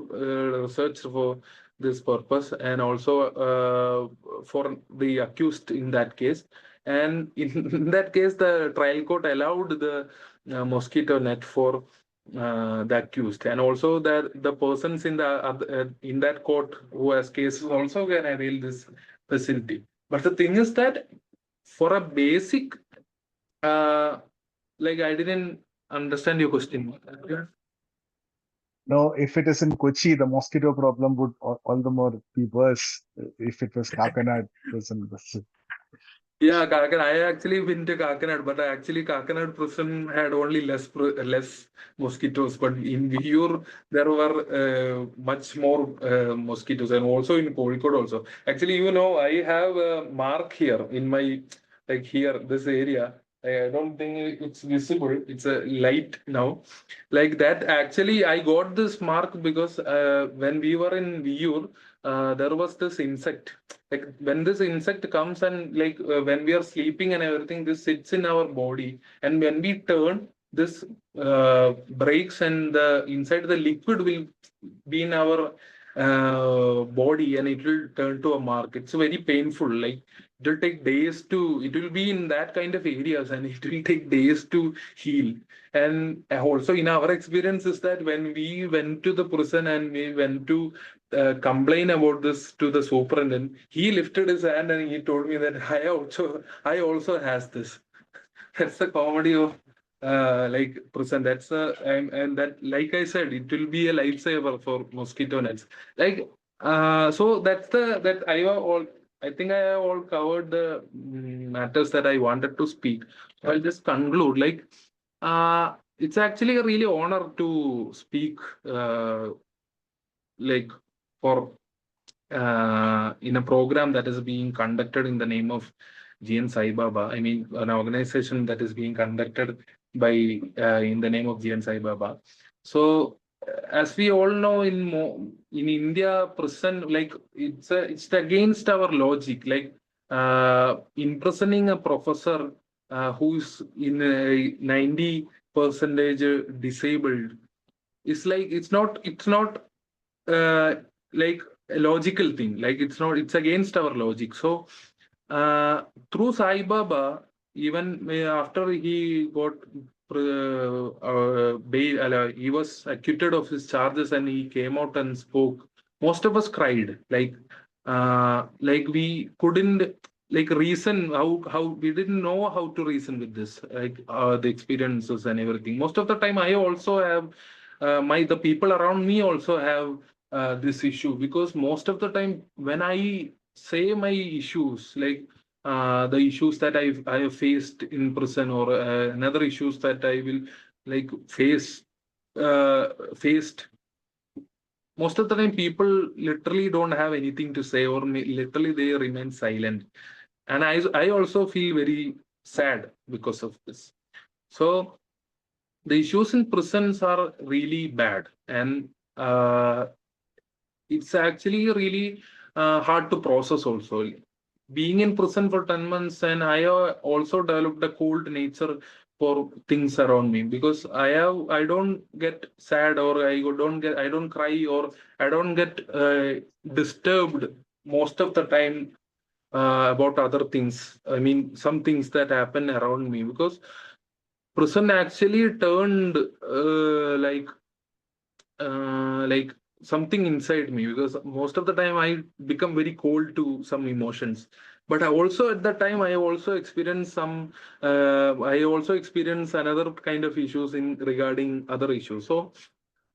researched for this purpose and also for the accused in that case. And in that case, the trial court allowed the mosquito net for the accused, and also that the persons in that court who has cases also can avail this facility. But the thing is that for a basic, like I didn't understand your question. No, if it is in Kochi, the mosquito problem would all the more be worse if it was Kakanad prison. Yeah, Kakinad. I actually been to Kakinad, but actually Kakinad prison had only less mosquitoes. But in Viyur, there were much more mosquitoes, and also in Kozhikode also. Actually, I have a mark here in my, like here, this area. I don't think it's visible. It's a light now. Like that, actually, I got this mark because when we were in Viyur, there was this insect. Like when this insect comes and like when we are sleeping and everything, this sits in our body, and when we turn, this breaks and the inside the liquid will be in our body and it will turn to a mark. It's very painful. Like it will take days to, it will be in that kind of areas and it will take days to heal. And also in our experience is that when we went to the prison and we went to complain about this to the superintendent, he lifted his hand and he told me that I also has this. That's the comedy of like prison. That's and that, like I said, it will be a lifesaver for mosquito nets. Like so that's the that I have all. I think I have all covered the matters that I wanted to speak. So I'll just conclude. Like it's actually a really honor to speak like for in a program that is being conducted in the name of GN Saibaba. I mean, an organization that is being conducted by in the name of GN Saibaba. So, as we all know, in India, prison like it's against our logic. Like imprisoning a professor who's in a 90 percentage disabled. It's not uh, like a logical thing. Like it's against our logic. So through Sai Baba, even after he got bail, he was acquitted of his charges and he came out and spoke. Most of us cried. Like we couldn't like reason how we didn't know how to reason with this, like the experiences and everything. Most of the time, I also have my the people around me also have this issue, because most of the time when I say my issues, like the issues that I have faced in prison, or another issues that I will like faced, most of the time people literally don't have anything to say, or literally they remain silent, and I also feel very sad because of this. So the issues in prisons are really bad, and it's actually really hard to process also. Being in prison for 10 months, and I also developed a cold nature for things around me, because I don't get sad, or I don't cry, or I don't get disturbed most of the time about other things. I mean, some things that happen around me, because prison actually turned like something inside me, because most of the time I become very cold to some emotions. But I also at that time I also experienced some I also experienced another kind of issues in regarding other issues. So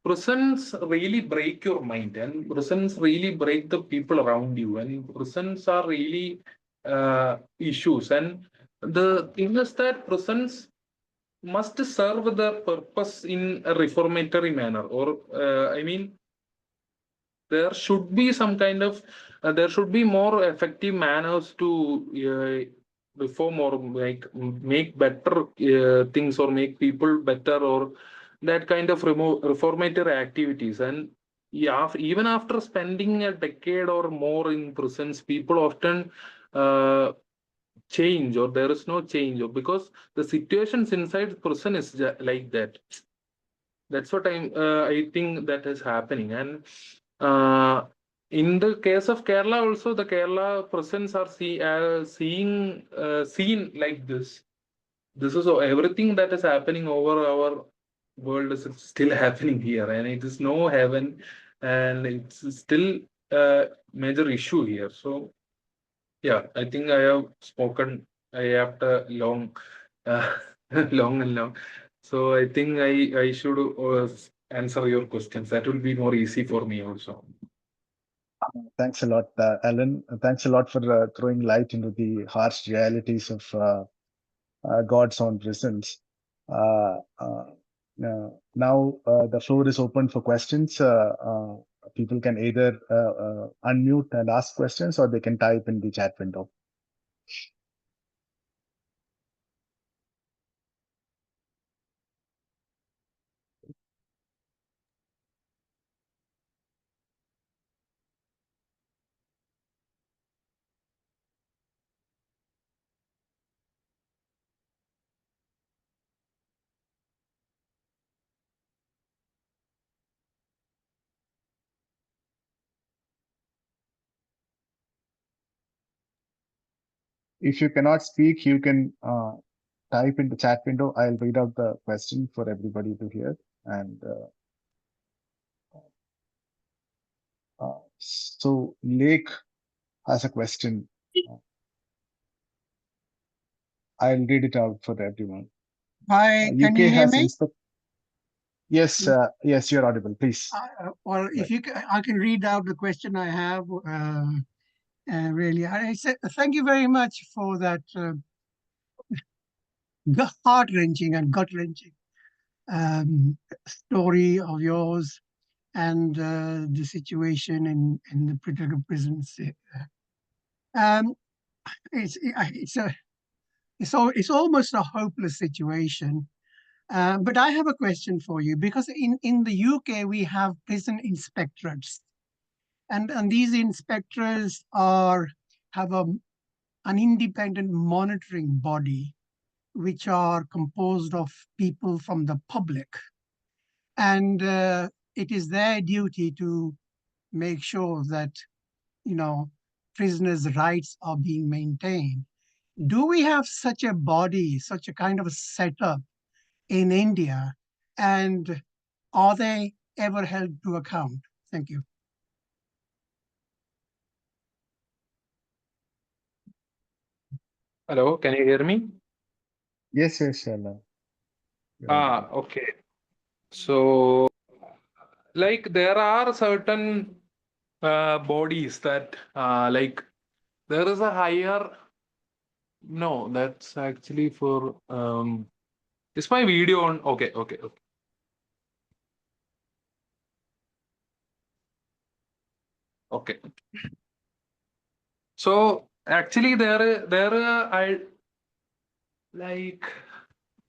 prisons really break your mind, and prisons really break the people around you, and prisons are really issues. And the thing is that prisons must serve the purpose in a reformatory manner, or I mean, there should be some kind of there should be more effective manners to reform, or make better things, or make people better, or that kind of reformatory activities. And yeah, even after spending a decade or more in prisons, people often uh, change, or there is no change, or because the situations inside prison is like that. That's what I think that is happening. And uh, in the case of Kerala also, the Kerala prisons are seen like this. This is everything that is happening over our world is still happening here, and it is no heaven, and it's still a major issue here. So yeah, I think I have spoken after long, uh, long and long. So I think I should answer your questions. That will be more easy for me also. Thanks a lot, Alan. Thanks a lot for throwing light into the harsh realities of God's own prisons. Uh, uh, now the floor is open for questions. People can either unmute and ask questions, or they can type in the chat window. If you cannot speak, you can type in the chat window. I'll read out the question for everybody to hear. And So Lake has a question. I'll read it out for everyone. Hi, can you UK hear has me? Yes, yes, you're audible. Please. Well, if you, I can read out the question I have. Really, I say thank you very much for that heart wrenching and gut wrenching story of yours and the situation in the particular prisons. Um, it's almost a hopeless situation. But I have a question for you, because in the UK we have prison inspectorates, and these inspectors have an independent monitoring body which are composed of people from the public, and it is their duty to make sure that prisoners' rights are being maintained. Do we have such a body, such a kind of a setup in India, and are they ever held to account? Thank you. Hello, can you hear me? Yes, yes, Shala. You're audible. Okay. So, like, there are certain bodies that, like, there is a higher. No, that's actually for. Is my video on? Okay, okay, okay. Okay. So actually, I like.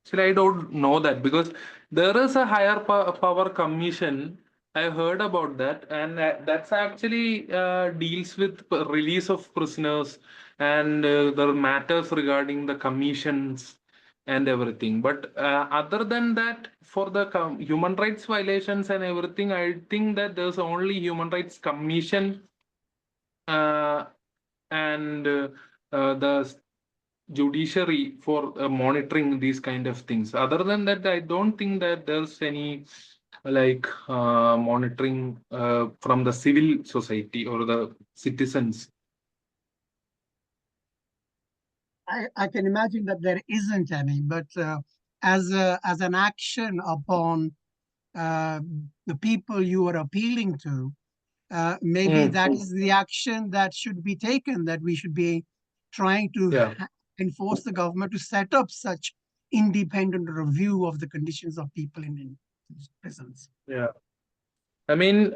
Actually, I don't know that, because there is a higher power commission. I heard about that, and that's actually deals with release of prisoners and the matters regarding the commissions and everything. But other than that, for the human rights violations and everything, I think that there's only Human Rights Commission uh, and the judiciary for monitoring these kind of things. Other than that, I don't think that there's any like monitoring from the civil society or the citizens. I can imagine that there isn't any, but as an action upon the people you are appealing to, maybe that is the action that should be taken, that we should be trying to Yeah. enforce the government to set up such independent review of the conditions of people in prisons. Yeah. I mean,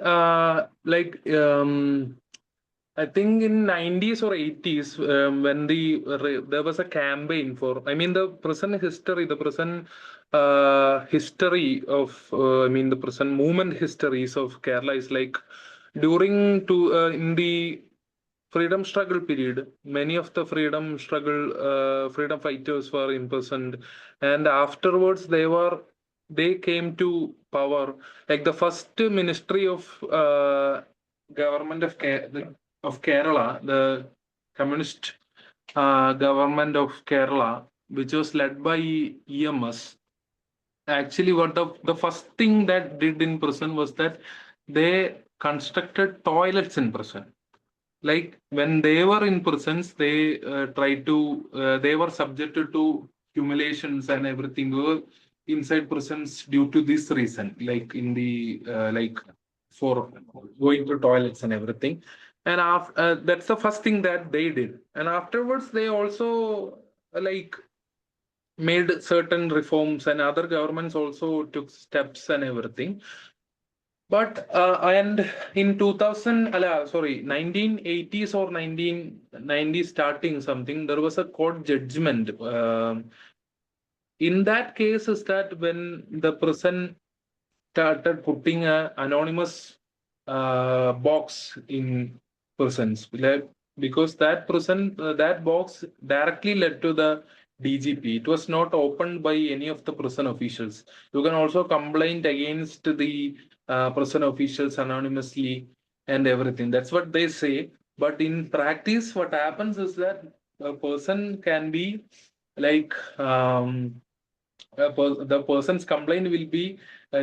I think in 90s or 80s, when there was a campaign for, I mean, the prison history, the prison history of, I mean, the prison movement histories of Kerala is like in the freedom struggle period, many of the freedom fighters were imprisoned, and afterwards they came to power. Like the first ministry of government of Kerala, the communist government of Kerala, which was led by EMS. Actually, what the first thing that did in prison was that they constructed toilets in prison. Like when they were in prisons, they they were subjected to humiliations and everything. They were inside prisons due to this reason, like in the like for going to toilets and everything. And after that's the first thing that they did. And afterwards, they also like made certain reforms, and other governments also took steps and everything. But and in 1980s or 1990s starting something, there was a court judgment. In that case, is that when the prison started putting a anonymous box in prisons, like, because that box directly led to the DGP. It was not opened by any of the prison officials. You can also complain against the prison officials anonymously and everything. That's what they say. But in practice, what happens is that a person can be like the person's complaint will be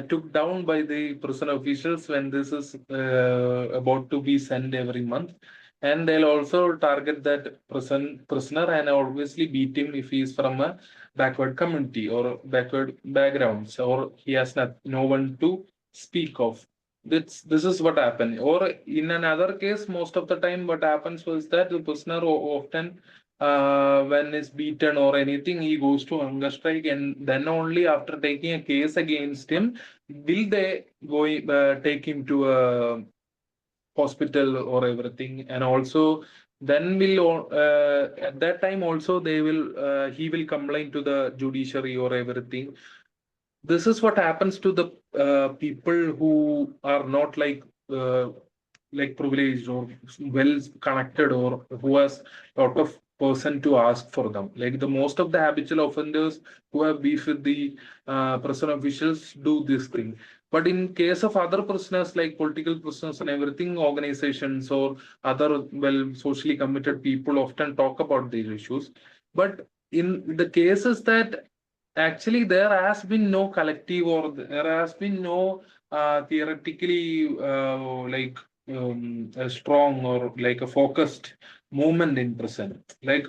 took down by the prison officials when this is about to be sent every month. And they'll also target that prisoner and obviously beat him if he is from a backward community or backward backgrounds, or he has no one to speak of. This is what happened. Or in another case, most of the time, what happens was that the prisoner often, when is beaten or anything, he goes to hunger strike, and then only after taking a case against him, will they go take him to a hospital or everything. And also then will at that time also they will he will complain to the judiciary or everything. This is what happens to the people who are not like privileged or well connected, or who has lot of person to ask for them. Like the most of the habitual offenders who have beef with the prison officials do this thing. But in case of other prisoners, like political prisoners and everything, organizations or other well socially committed people often talk about these issues. But in the cases that actually there has been no collective, or there has been no theoretically a strong or like a focused movement in prison. Like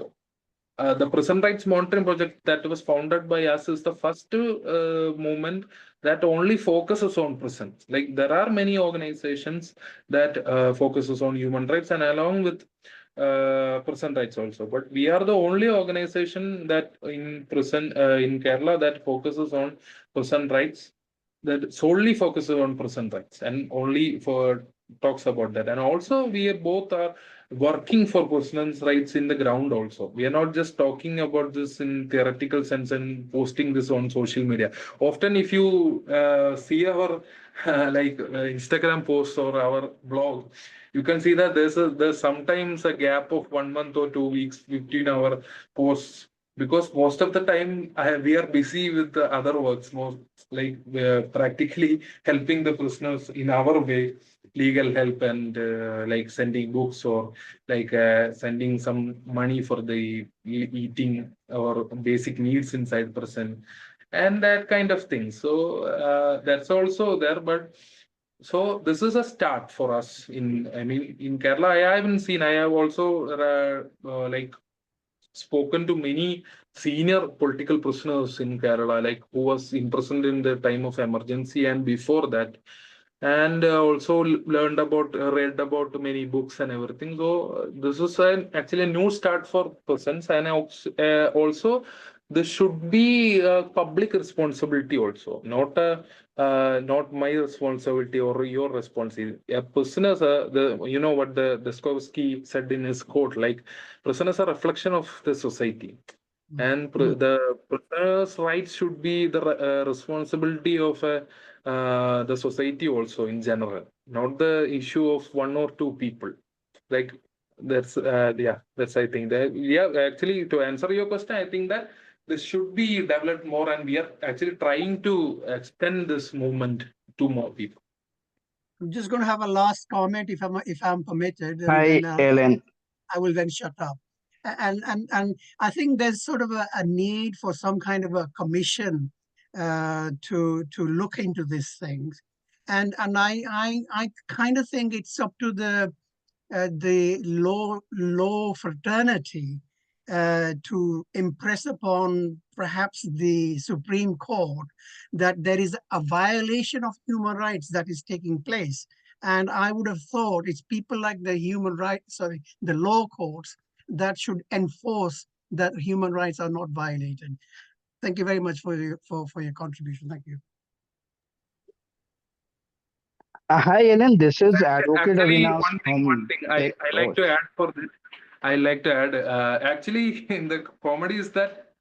the Prison Rights Monitoring Project that was founded by us is the first movement that only focuses on prisons. Like there are many organizations that focuses on human rights and along with prison rights also. But we are the only organization that in prison in Kerala that focuses on prison rights, that solely focuses on prison rights and only for talks about that. And also we both are working for prisoners' rights in the ground also. We are not just talking about this in theoretical sense and posting this on social media. Often if you see our Instagram posts or our blog, you can see that there's sometimes a gap of 1 month or 2 weeks between our posts, because most of the time we are busy with the other works, most like practically helping the prisoners in our way, legal help and like sending books or like sending some money for the eating or basic needs inside prison and that kind of thing. So that's also there. But so this is a start for us in, I mean, in Kerala. I haven't seen, I have also spoken to many senior political prisoners in Kerala, like who was imprisoned in the time of emergency and before that, and also learned about, read about many books and everything. So this is actually a new start for prisons, and also this should be a public responsibility also, not my responsibility or your responsibility. Prisoners, you know what the Dostoevsky said in his quote, like prisoners are a reflection of the society, and the prisoner's rights should be the responsibility of the society also in general, not the issue of one or two people. Like that's that's I think that actually to answer your question, I think that this should be developed more, and we are actually trying to extend this movement to more people. I'm just going to have a last comment if I'm permitted, and Hi, then Ellen. I will then shut up. And I think there's sort of a need for some kind of a commission to look into these things, and I kind of think it's up to the law fraternity to impress upon perhaps the Supreme Court that there is a violation of human rights that is taking place. And I would have thought it's people like the law courts that should enforce that human rights are not violated. Thank you very much for your contribution. Thank you. Hi, Ellen. This is Advocate Actually, Avinash one from thing I like to add for this. I like to add, actually, in the comedy is that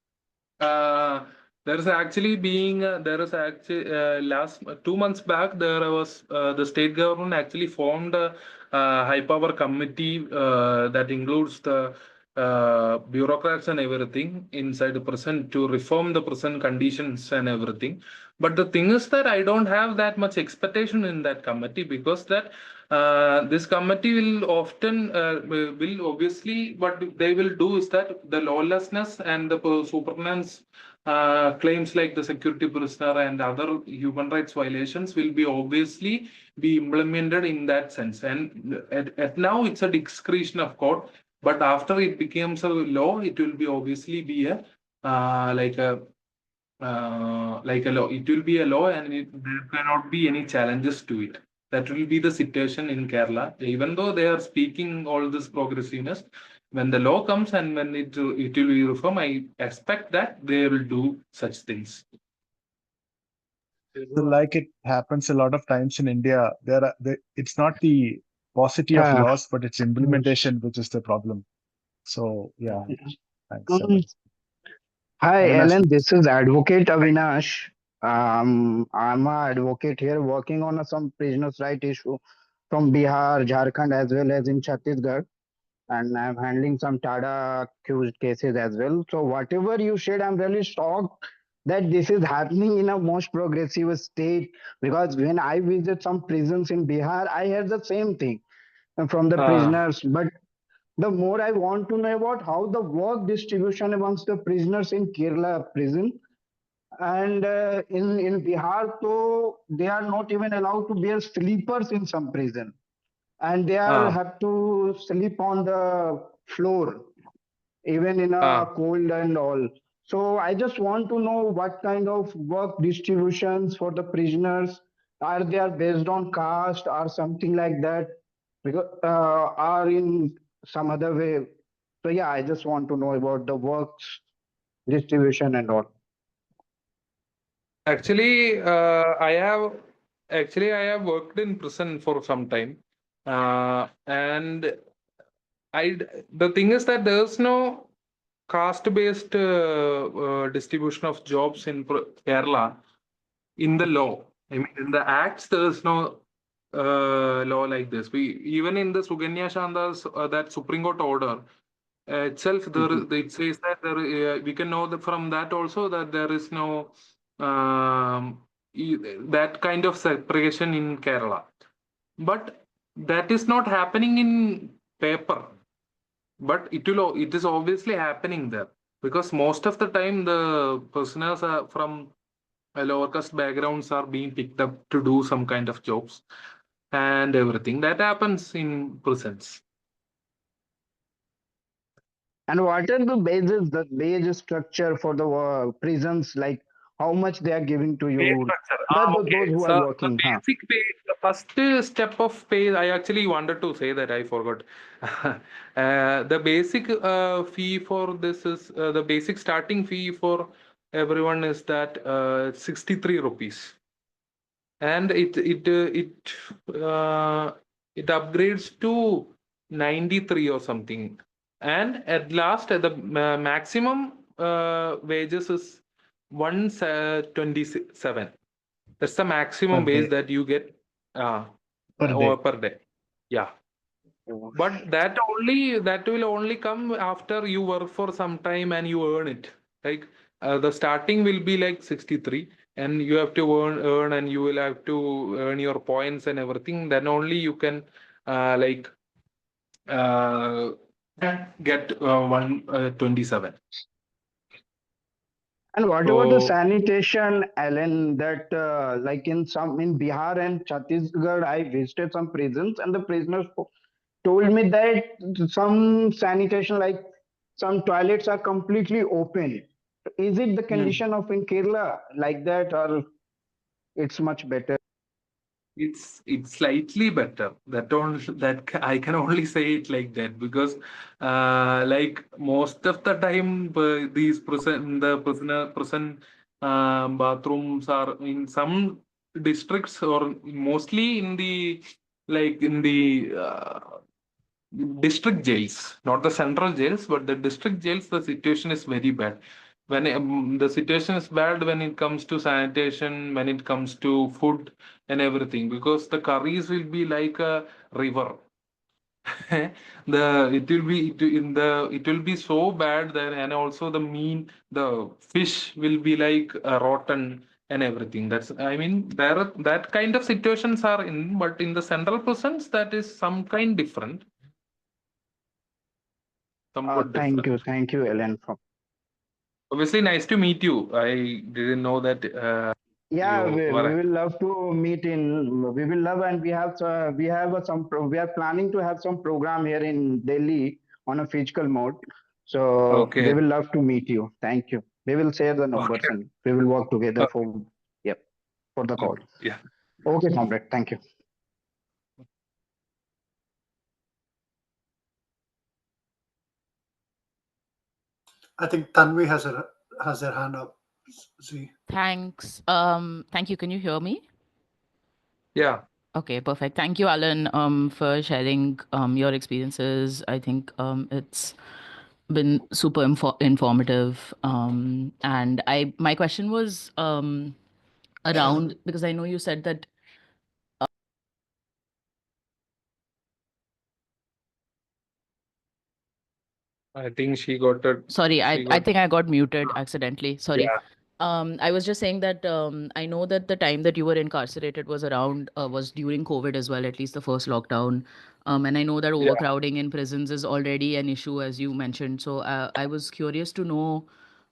there is actually there is actually last 2 months back there was the state government actually formed a high power committee that includes the bureaucrats and everything inside the prison to reform the prison conditions and everything. But the thing is that I don't have that much expectation in that committee, because that this committee will often will obviously what they will do is that the lawlessness and the superintendence claims like the security prisoner and other human rights violations will be obviously be implemented in that sense. And at now it's a discretion of court, but after it becomes a law, it will be obviously be a like a law. It will be a law, and there cannot be any challenges to it. That will be the situation in Kerala. Even though they are speaking all this progressiveness, when the law comes and when it will be reform, I expect that they will do such things. So like it happens a lot of times in India, it's not the paucity of Yeah. laws, but it's implementation which is the problem. So yeah, thanks. Mm. Hi, Avinash, Ellen. This is Advocate Avinash. I'm an advocate here working on some prisoners' right issue from Bihar, Jharkhand, as well as in Chhattisgarh. And I'm handling some TADA accused cases as well. So whatever you said, I'm really shocked that this is happening in a most progressive state. Because when I visit some prisons in Bihar, I hear the same thing from the Ah, prisoners. But the more I want to know about how the work distribution amongst the prisoners in Kerala prison and in Bihar, so they are not even allowed to wear sleepers in some prison, and they are ah, have to sleep on the floor even in a ah. cold and all. So I just want to know what kind of work distributions for the prisoners are they are based on caste or something like that, because are in some other way. So yeah, I just want to know about the works distribution and all. Actually, I have worked in prison for some time, and the thing is that there's no caste-based distribution of jobs in Kerala in the law. I mean, in the acts, there's no law like this. We even in the Suganya Shanda's that Supreme Court order itself, Mhm. it says that we can know that from that also that there is no um, that kind of separation in Kerala. But that is not happening in paper. But it is obviously happening there because most of the time the prisoners are from lower caste backgrounds are being picked up to do some kind of jobs and everything that happens in prisons. And what are the bases, the wage structure for the prisons, like how much they are giving to Pay you, structure. Okay. those who are So the working? Huh? basic pay, the first step of pay, I actually wanted to say that I forgot. The basic fee for this is the basic starting fee for everyone is that 63 rupees. And it upgrades to 93 or something. And at last, the maximum wages is 127. That's the per maximum day, wage that you get uh, per or day. per day. Yeah. But that will only come after you work for some time and you earn it. Like the starting will be like 63, and you have to earn, and you will have to earn your points and everything. Then only you can like uh, get 127. And what about the So sanitation, Alan? That like in Bihar and Chhattisgarh, I visited some prisons, and the prisoners told me that some sanitation, like some toilets, are completely open. Is it the hmm. condition of in Kerala like that, or it's much better? It's slightly better. I can only say it like that because like most of the time these prison bathrooms are in some districts or mostly in the like in the district jails, not the central jails, but the district jails, the situation is very bad. When the situation is bad when it comes to sanitation, when it comes to food and everything, because the curries will be like a river. It will be so bad that, and also the fish will be like rotten and everything. That's I mean that kind of situations are in, but in the central prisons that is some kind different, somewhat different. Thank you, Ellen. Obviously, nice to meet you. I didn't know that Yeah, you we were. will love to meet in. We will love, and we are planning to have some program here in Delhi on a physical mode. So we Okay. will love to meet you. Thank you. We will share the numbers Okay. and we will work together Okay. for yep for the call. Good. Yeah. Okay, comrade. Thank you. I think Tanvi has their hand up. See. Thanks. Thank you. Can you hear me? Yeah. Okay, perfect. Thank you, Alan, for sharing your experiences. I think it's been super informative. And my question was around, because I know you said that. I think she got a. Sorry, She I got. think I got muted accidentally. Sorry. Yeah. I was just saying that I know that the time that you were incarcerated was around was during COVID as well, at least the first lockdown. And I know that Yeah. overcrowding in prisons is already an issue, as you mentioned. So I was curious to know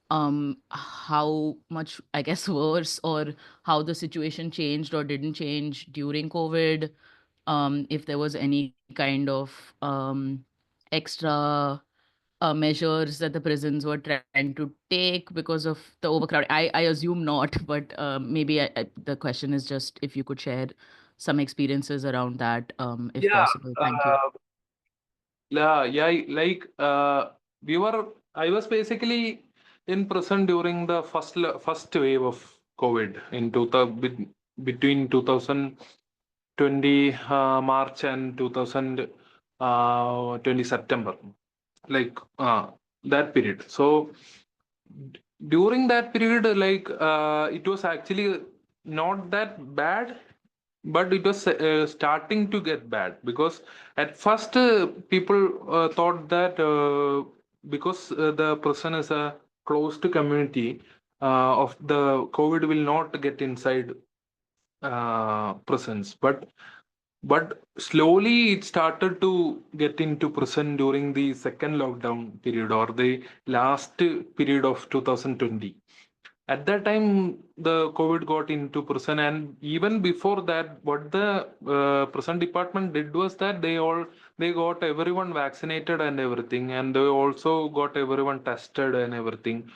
how much, I guess, worse, or how the situation changed or didn't change during COVID. If there was any kind of extra measures that the prisons were trying to take because of the overcrowding. I assume not, but maybe the question is just if you could share some experiences around that, if Yeah. possible. Thank you. Yeah. Yeah. Like we were. I was basically in prison during the first wave of COVID in between 2020 March and 2020 September. Like that period. So during that period, like it was actually not that bad, but it was starting to get bad, because at first people thought that because the prison is a closed community, of the COVID will not get inside prisons, but slowly it started to get into prison during the second lockdown period, or the last period of 2020. At that time, the COVID got into prison, and even before that, what the prison department did was that they got everyone vaccinated and everything, and they also got everyone tested and everything.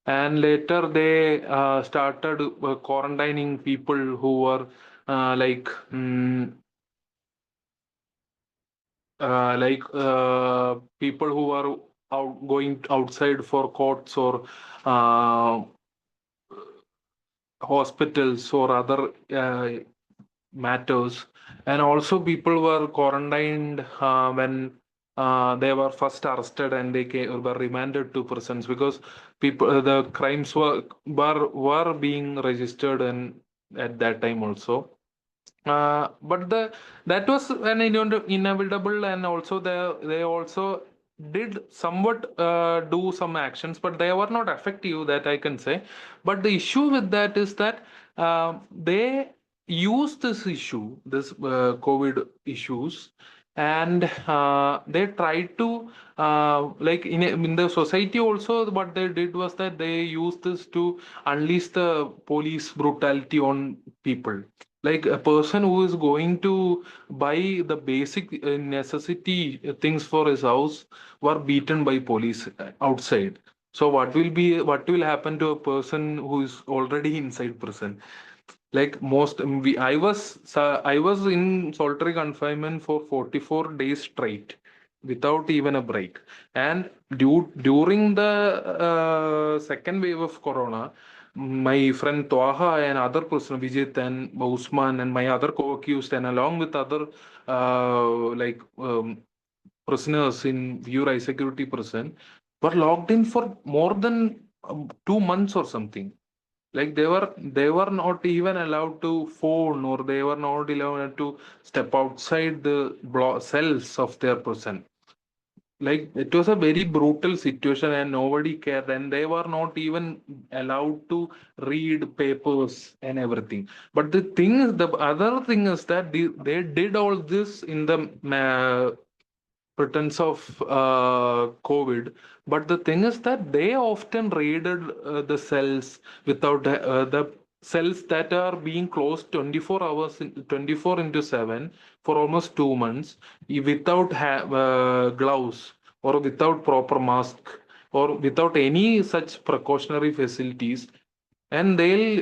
And later they started quarantining people who were like. People who are going outside for courts or uh, hospitals or other matters, and also people were quarantined when they were first arrested, and were remanded to prisons, because the crimes were being registered and at that time also. But that was an inevitable, and also they also did somewhat do some actions, but they were not effective, that I can say. But the issue with that is that they used this COVID issues, and they tried to like in the society also. What they did was that they used this to unleash the police brutality on people. Like a person who is going to buy the basic necessity things for his house were beaten by police outside. So what will happen to a person who is already inside prison? Like I was in solitary confinement for 44 days straight without even a break. And during the second wave of corona, my friend Thwaha and other person Vijit and Usman and my other co-accused, and along with other prisoners in View Security Prison, were locked in for more than 2 months or something. Like they were not even allowed to phone, or they were not allowed to step outside the cells of their prison. Like it was a very brutal situation, and nobody cared, and they were not even allowed to read papers and everything. But the other thing is that they did all this in the pretense of COVID. But the thing is that they often raided the cells without the cells that are being closed 24 hours, 24 into 7 for almost 2 months without gloves or without proper mask or without any such precautionary facilities, and they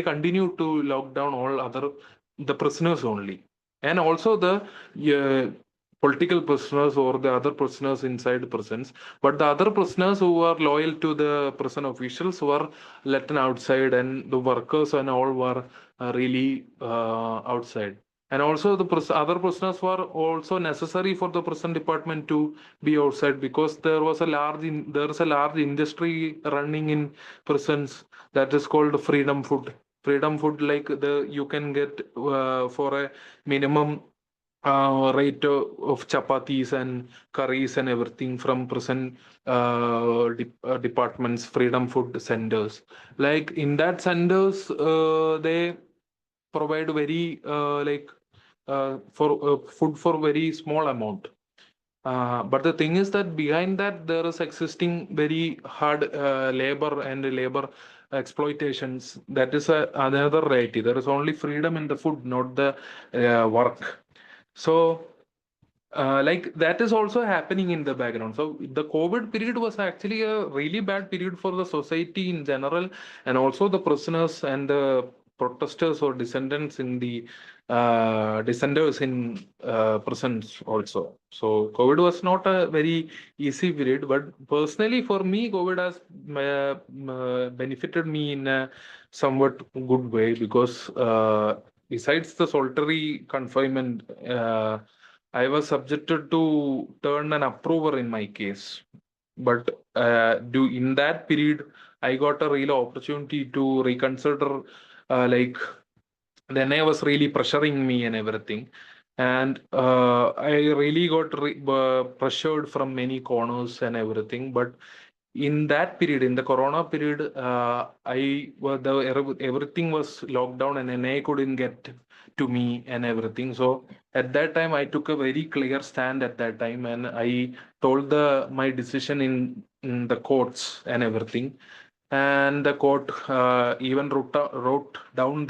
continue to lock down all other the prisoners only, and also the uh, political prisoners or the other prisoners inside prisons. But the other prisoners who are loyal to the prison officials were let outside, and the workers and all were really outside. And also the other prisoners were also necessary for the prison department to be outside, because there is a large industry running in prisons that is called freedom food, like the you can get for a minimum rate of chapatis and curries and everything from prison departments, freedom food centers. Like in that centers, they provide very for food for very small amount. But the thing is that behind that there is existing very hard labor and labor exploitations. That is another reality. There is only freedom in the food, not the work. So like that is also happening in the background. So the COVID period was actually a really bad period for the society in general, and also the prisoners and the protesters or dissenters in prisons also. So COVID was not a very easy period, but personally for me, COVID has benefited me in a somewhat good way, because besides the solitary confinement, I was subjected to turn an approver in my case. But in that period, I got a real opportunity to reconsider, like the NIA was really pressuring me and everything. And I really got pressured from many corners and everything. But in that period, in the Corona period, everything was locked down and NIA couldn't get to me and everything. So at that time, I took a very clear stand at that time, and I told my decision in the courts and everything. And the court even wrote down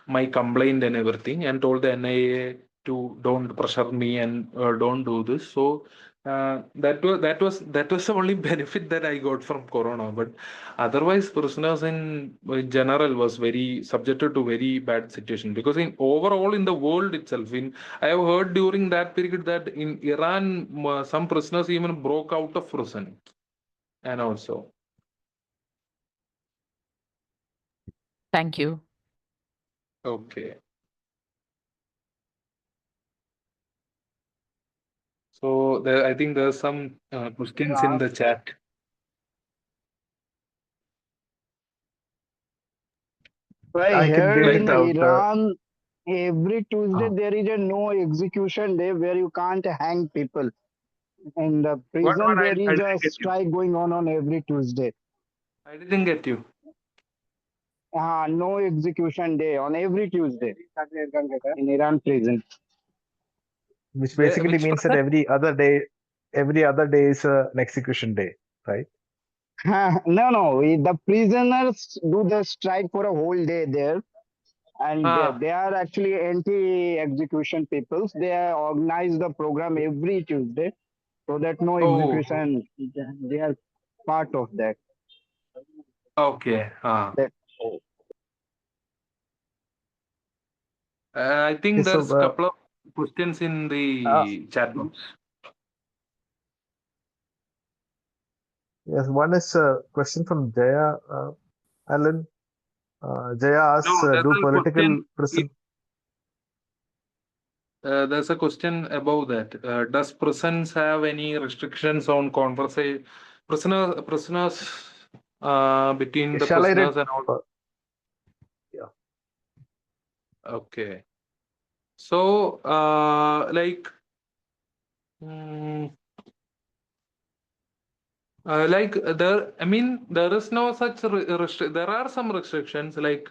my complaint and everything, and told the NIA to don't pressure me and don't do this. So that was the only benefit that I got from Corona. But otherwise, prisoners in general was very subjected to very bad situation, because in overall in the world itself, I have heard during that period that in Iran some prisoners even broke out of prison, and also. Thank you. Okay. So I think there's some questions in the chat. I I can heard read in it out. Iran, every Tuesday there is a no execution day where you can't hang people. In the prison, I there is didn't a get you. strike going on every Tuesday. I didn't get you. No execution day on every Tuesday in Iran prison. Which basically Which means was that that? every other day is an execution day, right? No, the prisoners do the strike for a whole day there, and they are actually anti-execution peoples. They organize the program every Tuesday so that no Oh, execution. They are part of that. okay. That I Okay, think so there's a couple of questions in uh, the chat box. yes, one is a question from Jaya Allen. Jaya No, asks, there's do a political question. prison There's a question above that. Does prisons have any restrictions on conversation? Prisoners between the shall I read? prisoners and all. Yeah. Okay. So, mm, there, I mean, there is no such there are some restrictions, like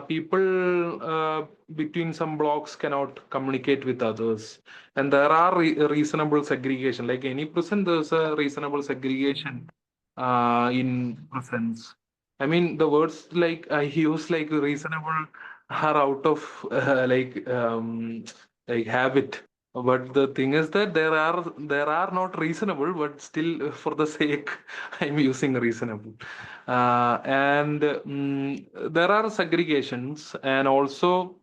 people between some blocks cannot communicate with others, and there are reasonable segregation. Like any prison, there's a reasonable segregation in prisons. I mean, the words like I use, like reasonable, are out of like habit. But the thing is that there are not reasonable, but still for the sake, I'm using reasonable. And there are segregations, and also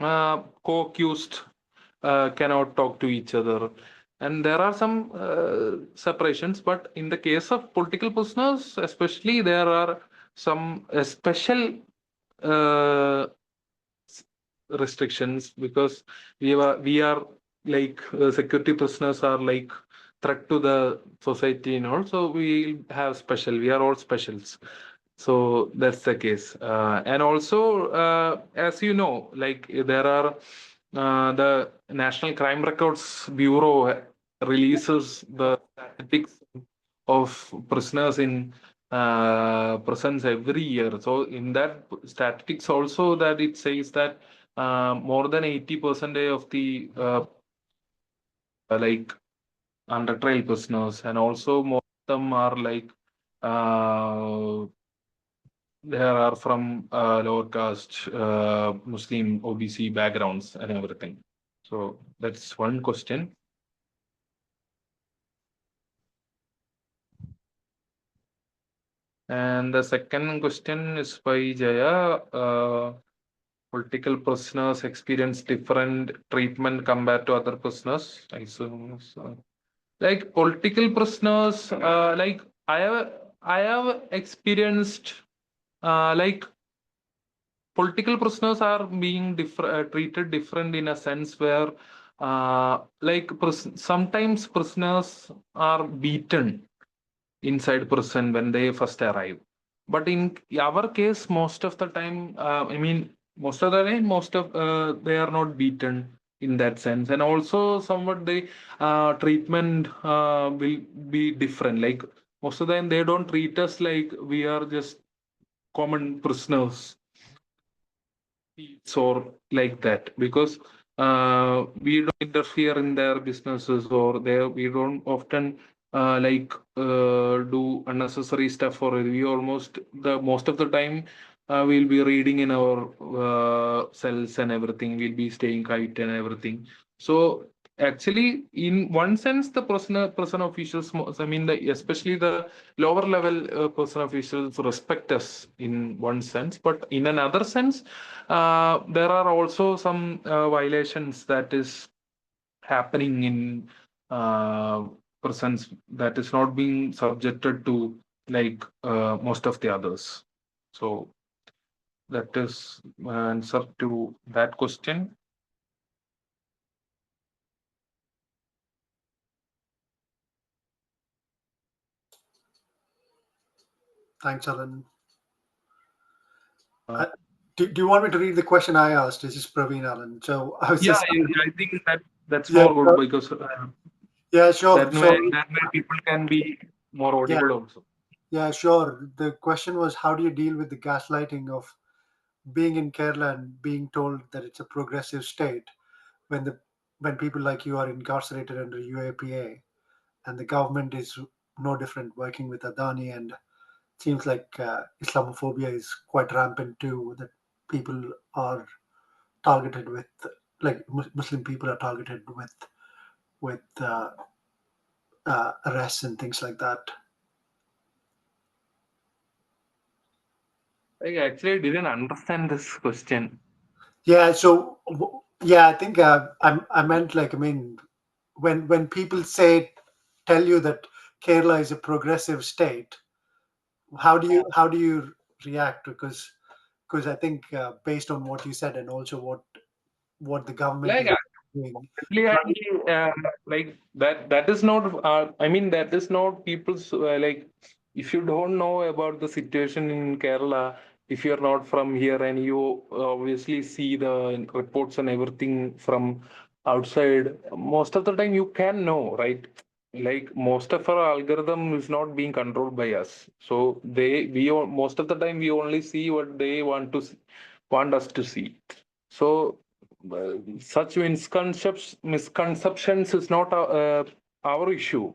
co-accused cannot talk to each other, and there are some separations. But in the case of political prisoners especially, there are some special uh, restrictions, because we are like security prisoners are like threat to the society, and also we are all specials. So that's the case. And also, as you know, like there are the National Crime Records Bureau releases the statistics of prisoners in prisons every year. So in that statistics also, that it says that more than 80% of the like under trial prisoners, and also most of them are like there are from lower caste, Muslim, OBC backgrounds and everything. So that's one question. And the second question is by Jaya. Political prisoners experience different treatment compared to other prisoners. I assume so. Like political prisoners, like I have experienced like political prisoners are being treated different in a sense where like sometimes prisoners are beaten inside prison when they first arrive. But in our case, most of the time, I mean, most of the time, most of they are not beaten in that sense, and also somewhat the treatment will be different. Like most of the time, they don't treat us like we are just common prisoners or like that, because we don't interfere in their businesses, or we don't often do unnecessary stuff, or we almost the most of the time we'll be reading in our cells and everything, we'll be staying quiet and everything. So actually, in one sense, the prison officials, I mean, especially the lower level prison officials respect us in one sense, but in another sense, there are also some violations that is happening in uh, prisons that is not being subjected to like most of the others. So that is my answer to that question. Thanks, Alan. Uh, Do you want me to read the question I asked? This is Praveen, Alan. So I was yeah, just I think that's yeah, more good, because yeah, sure. that way people can be more Yeah, audible also. yeah, sure. The question was, how do you deal with the gaslighting of being in Kerala and being told that it's a progressive state when when people like you are incarcerated under UAPA and the government is no different, working with Adani, and it seems like Islamophobia is quite rampant too. That people are targeted with, like Muslim people are targeted with arrests and things like that. I actually didn't understand this question. Yeah. So yeah, I think I meant, like, I mean, when people tell you that Kerala is a progressive state, how do you react? Because I think based on what you said, and also what the government Like is doing. actually, like that is not. I mean, that is not people's like. If you don't know about the situation in Kerala, if you're not from here and you obviously see the reports and everything from outside, most of the time you can know, right? Like most of our algorithm is not being controlled by us, so most of the time we only see what they want to see, want us to see. So such misconceptions is not our issue.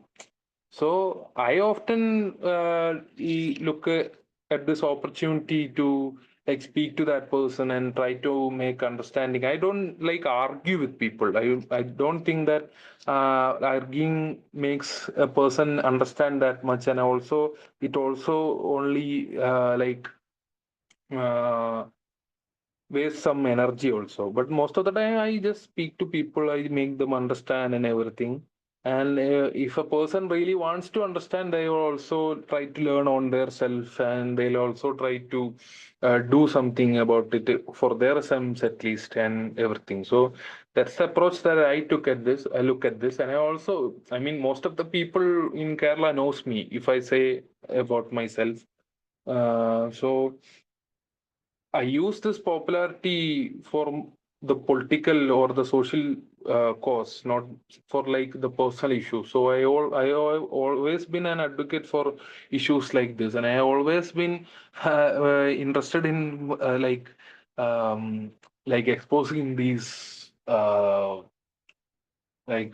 So I often look at this opportunity to like speak to that person and try to make understanding. I don't like argue with people. I don't think that arguing makes a person understand that much, and also it also only uh, waste some energy also. But most of the time, I just speak to people, I make them understand and everything. And if a person really wants to understand, they will also try to learn on their self, and they'll also try to do something about it for their sense at least, and everything. So that's the approach that I took at this. I look at this, and I also, I mean, most of the people in Kerala knows me if I say about myself. So I use this popularity for the political or the social cause, not for like the personal issue. So I have always been an advocate for issues like this, and I have always been interested in like exposing these like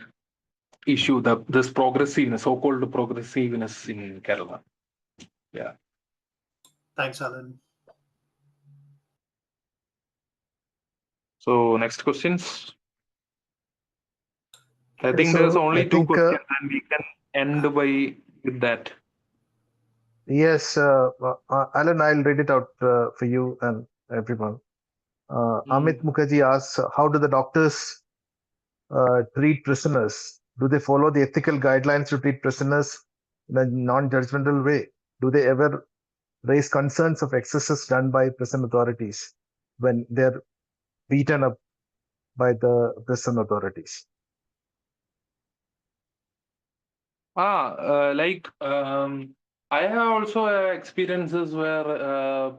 issue, this progressiveness, so-called progressiveness in Kerala. Yeah. Thanks, Allan. So next questions. I Okay, think so there's I only two think questions, and we can end by with that. yes, Alan, I'll read it out for you and everyone. Amit Mukherjee asks, how do the doctors treat prisoners? Do they follow the ethical guidelines to treat prisoners in a non-judgmental way? Do they ever raise concerns of excesses done by prison authorities when they're beaten up by the prison authorities? I have also experiences where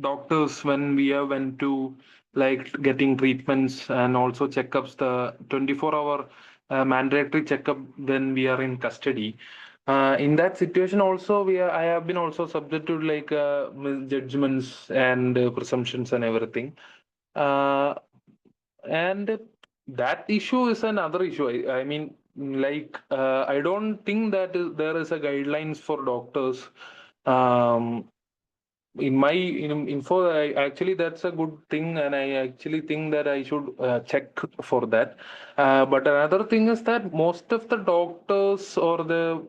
doctors, when we have went to like getting treatments and also checkups, the 24-hour mandatory checkup when we are in custody. In that situation, also I have been also subject to like judgments and presumptions and everything. And that issue is another issue. I mean, I don't think that there is a guidelines for doctors. Um, in my info, actually that's a good thing, and I actually think that I should check for that. But another thing is that most of the doctors or the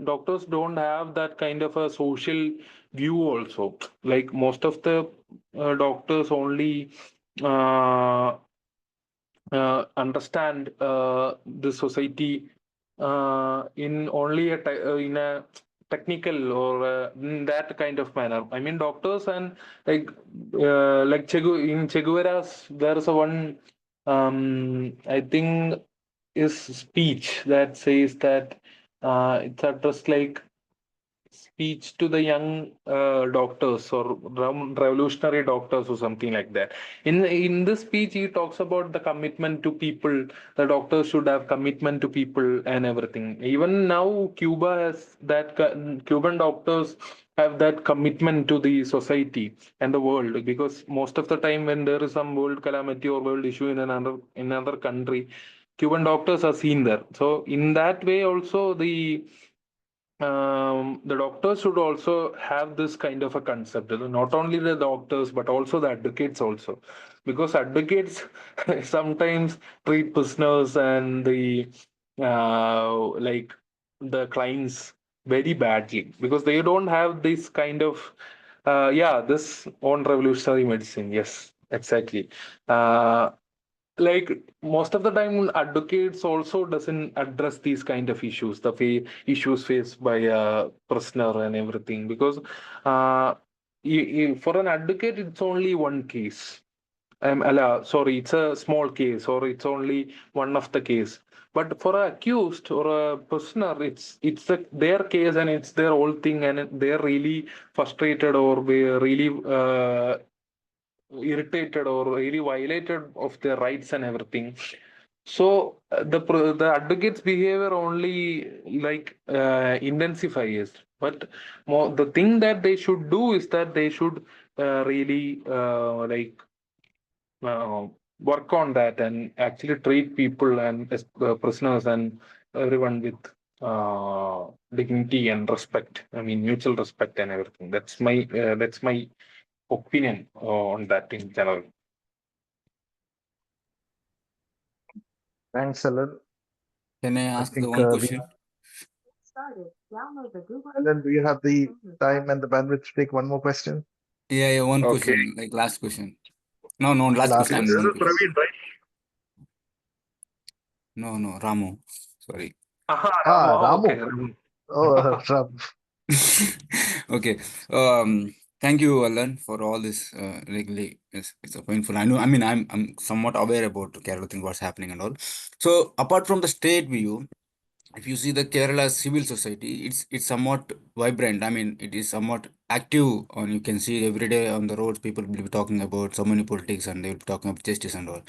doctors don't have that kind of a social view also. Like most of the doctors only understand the society in only in a technical or in that kind of manner. I mean, doctors and in Che Guevara's, there's a one I think is speech that says that it's addressed like speech to the young doctors or revolutionary doctors or something like that. In this speech, he talks about the commitment to people. The doctors should have commitment to people and everything. Even now, Cuba has that. Cuban doctors have that commitment to the society and the world, because most of the time when there is some world calamity or world issue in another country, Cuban doctors are seen there. So in that way, also the doctors should also have this kind of a concept. Not only the doctors, but also the advocates also, because advocates sometimes treat prisoners and like the clients very badly, because they don't have this kind of this on revolutionary medicine. Yes, exactly. Like most of the time advocates also doesn't address these kind of issues, the issues faced by a prisoner and everything, because for an advocate it's only one case. Sorry, it's a small case, or it's only one of the case. But for a accused or a prisoner, their case, and it's their whole thing, and they're really frustrated, or they really irritated or really violated of their rights and everything. So the advocate's behavior only like intensifies. But the thing that they should do is that they should really work on that and actually treat people and prisoners and everyone with dignity and respect. I mean, mutual respect and everything. That's my opinion on that in general. Thanks, Alan. Can I I ask the think one question? Alan, do you have the time and the bandwidth to take one more question? Yeah, one Okay. question, like last question. No, last Last question. This One is question. Praveen, right? No, Ramu. Sorry. Aha, Ramu. okay. Oh, Ram. Okay. Thank you, Alan, for all this. Really, it's a painful. I know. I mean, I'm somewhat aware about Kerala thing, what's happening and all. So, apart from the state view, if you see the Kerala civil society, it's somewhat vibrant. I mean, it is somewhat active, and you can see every day on the roads, people will be talking about so many politics, and they will be talking about justice and all.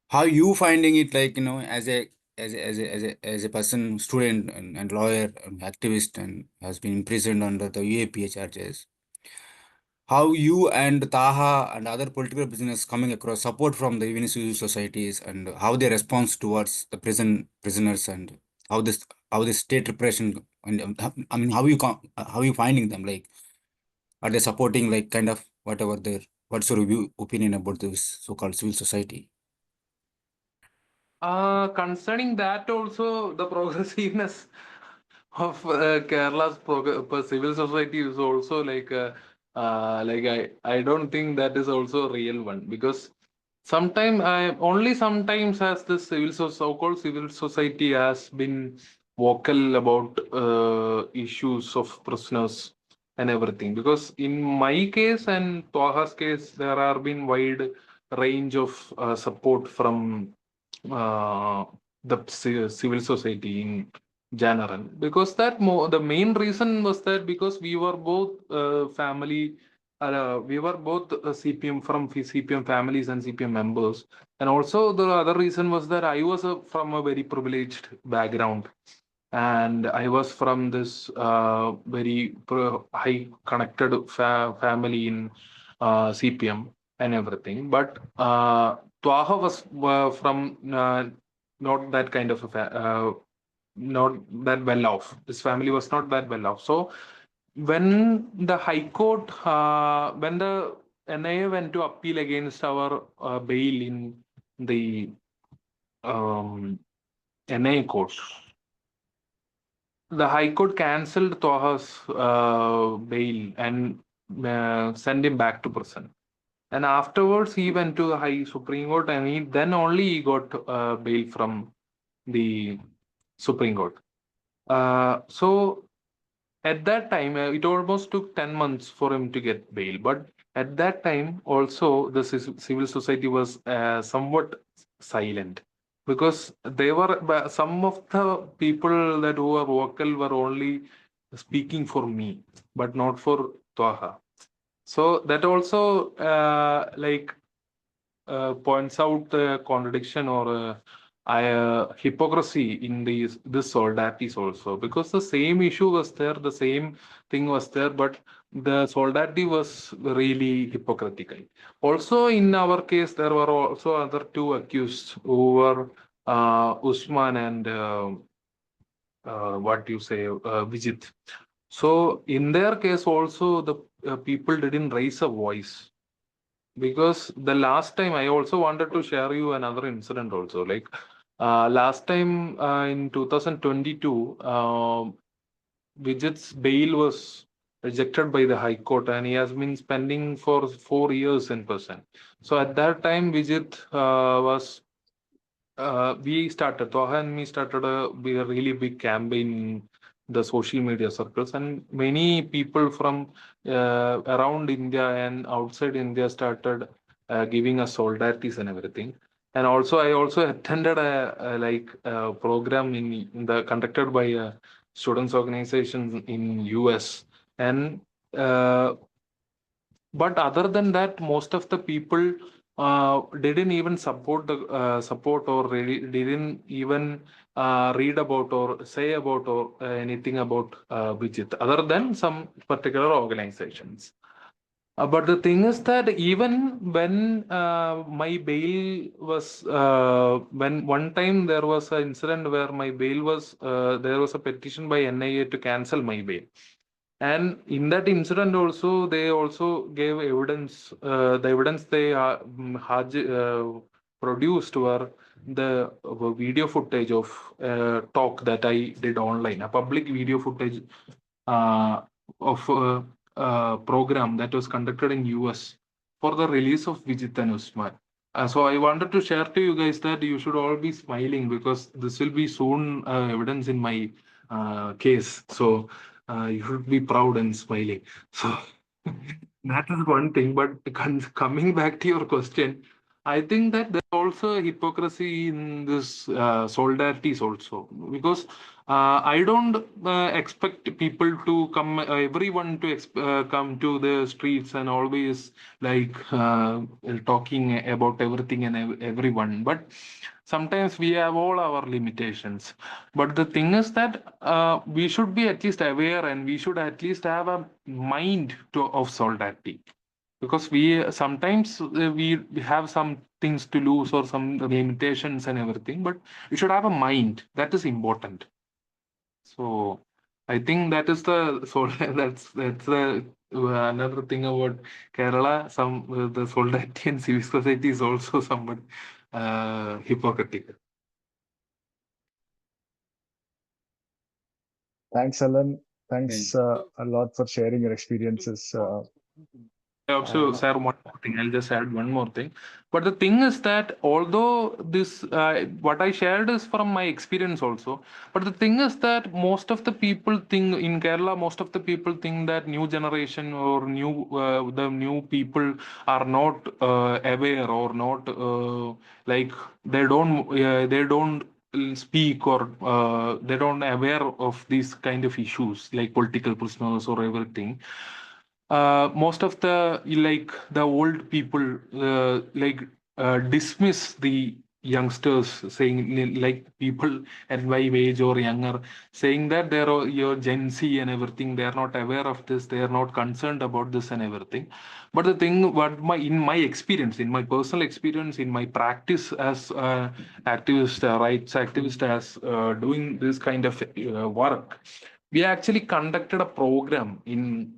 How you finding it, like, as a person, student, and lawyer and activist, and has been imprisoned under the UAPA charges? How you and Taha and other political business coming across support from the even civil societies, and how they respond towards the prisoners, and how this state repression, and I mean, how you finding them, like, are they supporting, like, kind of whatever their, what's your opinion about this so-called civil society? Concerning that also, the progressiveness of Kerala's civil society is also I don't think that is also a real one, because sometimes has the so-called civil society has been vocal about issues of prisoners and everything. Because in my case and Twaha's case, there have been wide range of support from uh, the civil society in general, because the main reason was that because we were both we were both CPM from CPM families and CPM members, and also the other reason was that I was from a very privileged background, and I was from this very high connected family in CPM and everything. But Twaha was from not that kind of not that well off. His family was not that well off. So when the High Court, when the NIA went to appeal against our bail in the NIA court, the High Court cancelled Twaha's bail and sent him back to prison. And afterwards, he went to the High Supreme Court, and then only he got bail from the Supreme Court. So at that time, it almost took 10 months for him to get bail. But at that time, also, the civil society was somewhat silent, because some of the people that who were vocal were only speaking for me, but not for Twaha. So that also points out the contradiction or hypocrisy in this solidarities also, because the same issue was there, the same thing was there, but the solidarity was really hypocritical. Also, in our case, there were also other two accused who were Usman and what you say, Vijit. So in their case also, the people didn't raise a voice, because the last time I also wanted to share you another incident also, like last time in 2022, Vijit's bail was rejected by the High Court, and he has been spending for 4 years in prison. So at that time, Vijit was Toha and me started a really big campaign in the social media circles, and many people from around India and outside India started giving us solidarities and everything. And also, I also attended a program in the conducted by students organizations in US, and but other than that, most of the people didn't even support or didn't even read about or say about or anything about Vijit, other than some particular organizations. But the thing is that even when my bail was, when one time there was an incident where my bail was, there was a petition by NIA to cancel my bail. And in that incident also, they also gave evidence. The evidence they produced were the video footage of talk that I did online, a public video footage uh, of program that was conducted in US for the release of Vijit and Usman. So I wanted to share to you guys that you should all be smiling because this will be soon evidence in my case. So you should be proud and smiling. So that is one thing. But coming back to your question, I think that there's also hypocrisy in this solidarities also because I don't expect people to come, everyone to come to the streets and always like talking about everything and everyone. But sometimes we have all our limitations. But the thing is that we should be at least aware and we should at least have a mind of solidarity because we sometimes we have some things to lose or some limitations and everything, but we should have a mind that is important. So I think that is the so that's the another thing about Kerala. Some the solidarity and civic society is also somewhat hypocritical. Thanks, Alan. Thank Thanks a lot for sharing your experiences. I also Uh, share one more thing. I'll just add one more thing. But the thing is that although this, what I shared is from my experience also. But the thing is that most of the people think in Kerala, most of the people think that new generation or the new people are not aware or not like they don't speak or they don't aware of these kind of issues like political prisoners or everything. Most of the like the old people dismiss the youngsters, saying like people at my age or younger, saying that they're your Gen Z and everything. They are not aware of this. They are not concerned about this and everything. But the thing, what my in my experience, in my personal experience, in my practice as activist, rights activist, as doing this kind of work, we actually conducted a program in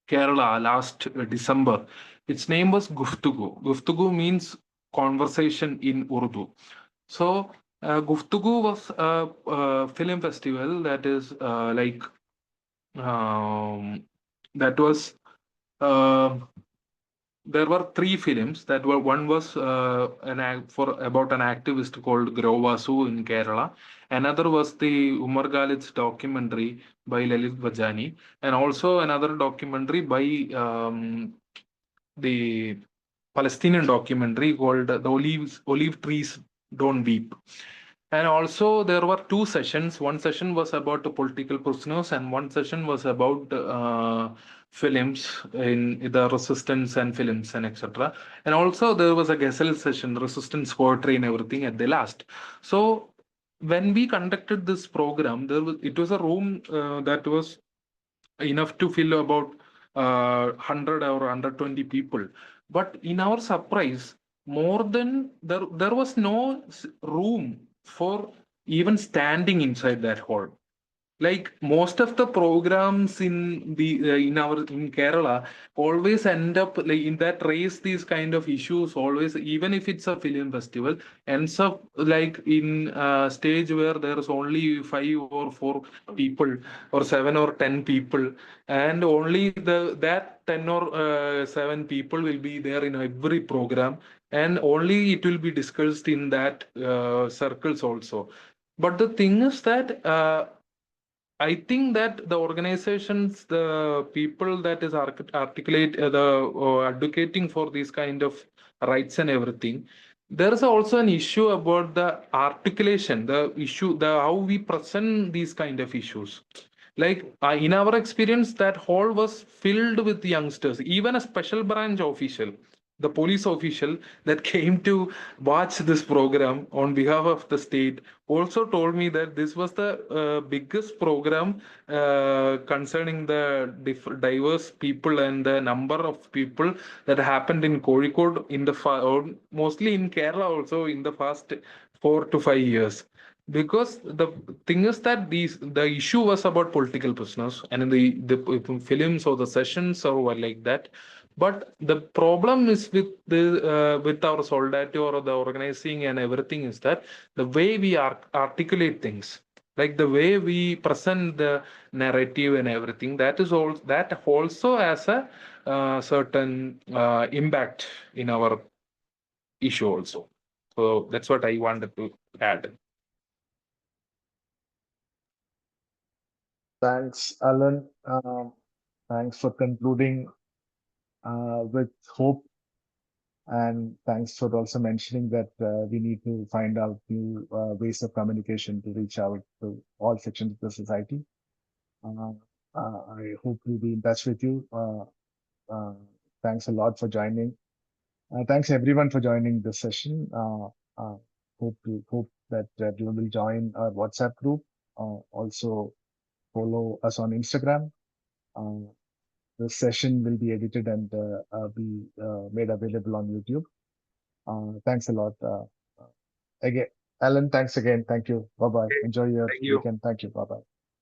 Kerala last December. Its name was Guftugu. Guftugu means conversation in Urdu. So Guftugu was a film festival that is um, that was uh, there were three films that were one was for about an activist called Grovasu in Kerala. Another was the Umar Khalid's documentary by Lalit Bajani, and also another documentary by the Palestinian documentary called "The Olive Trees Don't Weep." And also, there were two sessions. One session was about the political prisoners, and one session was about films in the resistance and films and etc. And also, there was a Gazelle session, resistance poetry and everything at the last. So, when we conducted this program, it was a room that was enough to fill about 100 or 120 people. But in our surprise, more than there was no room for even standing inside that hall. Like most of the programs in the in Kerala always end up like in that raise these kind of issues always, even if it's a film festival, ends up like in a stage where there's only 5 or 4 people or 7 or 10 people, and only the that 10 or 7 people will be there in every program, and only it will be discussed in that circles also. But the thing is that I think that the organizations, the people that is articulate advocating for these kind of rights and everything, there is also an issue about the articulation, the issue, the how we present these kind of issues. Like in our experience, that hall was filled with youngsters, even a special branch official. the police official that came to watch this program on behalf of the state also told me that this was the biggest program concerning the diverse people and the number of people that happened in Kozhikode in the or mostly in Kerala also in the past 4 to 5 years. Because the thing is that the issue was about political prisoners and in the films or the sessions or like that. But the problem is with our solidarity or the organizing and everything is that the way we articulate things, like the way we present the narrative and everything, that also has a certain impact in our issue also. So that's what I wanted to add. Thanks, Alan. Thanks for concluding with hope. And thanks for also mentioning that we need to find out new ways of communication to reach out to all sections of the society. I hope to be in touch with you. Thanks a lot for joining. Thanks everyone for joining this session. Hope that you will join our WhatsApp group. Also follow us on Instagram. The session will be edited and be made available on YouTube. Thanks a lot. Again, Alan, thanks again. Thank you. Bye-bye. Enjoy your Thank you. weekend. Thank you. Bye-bye.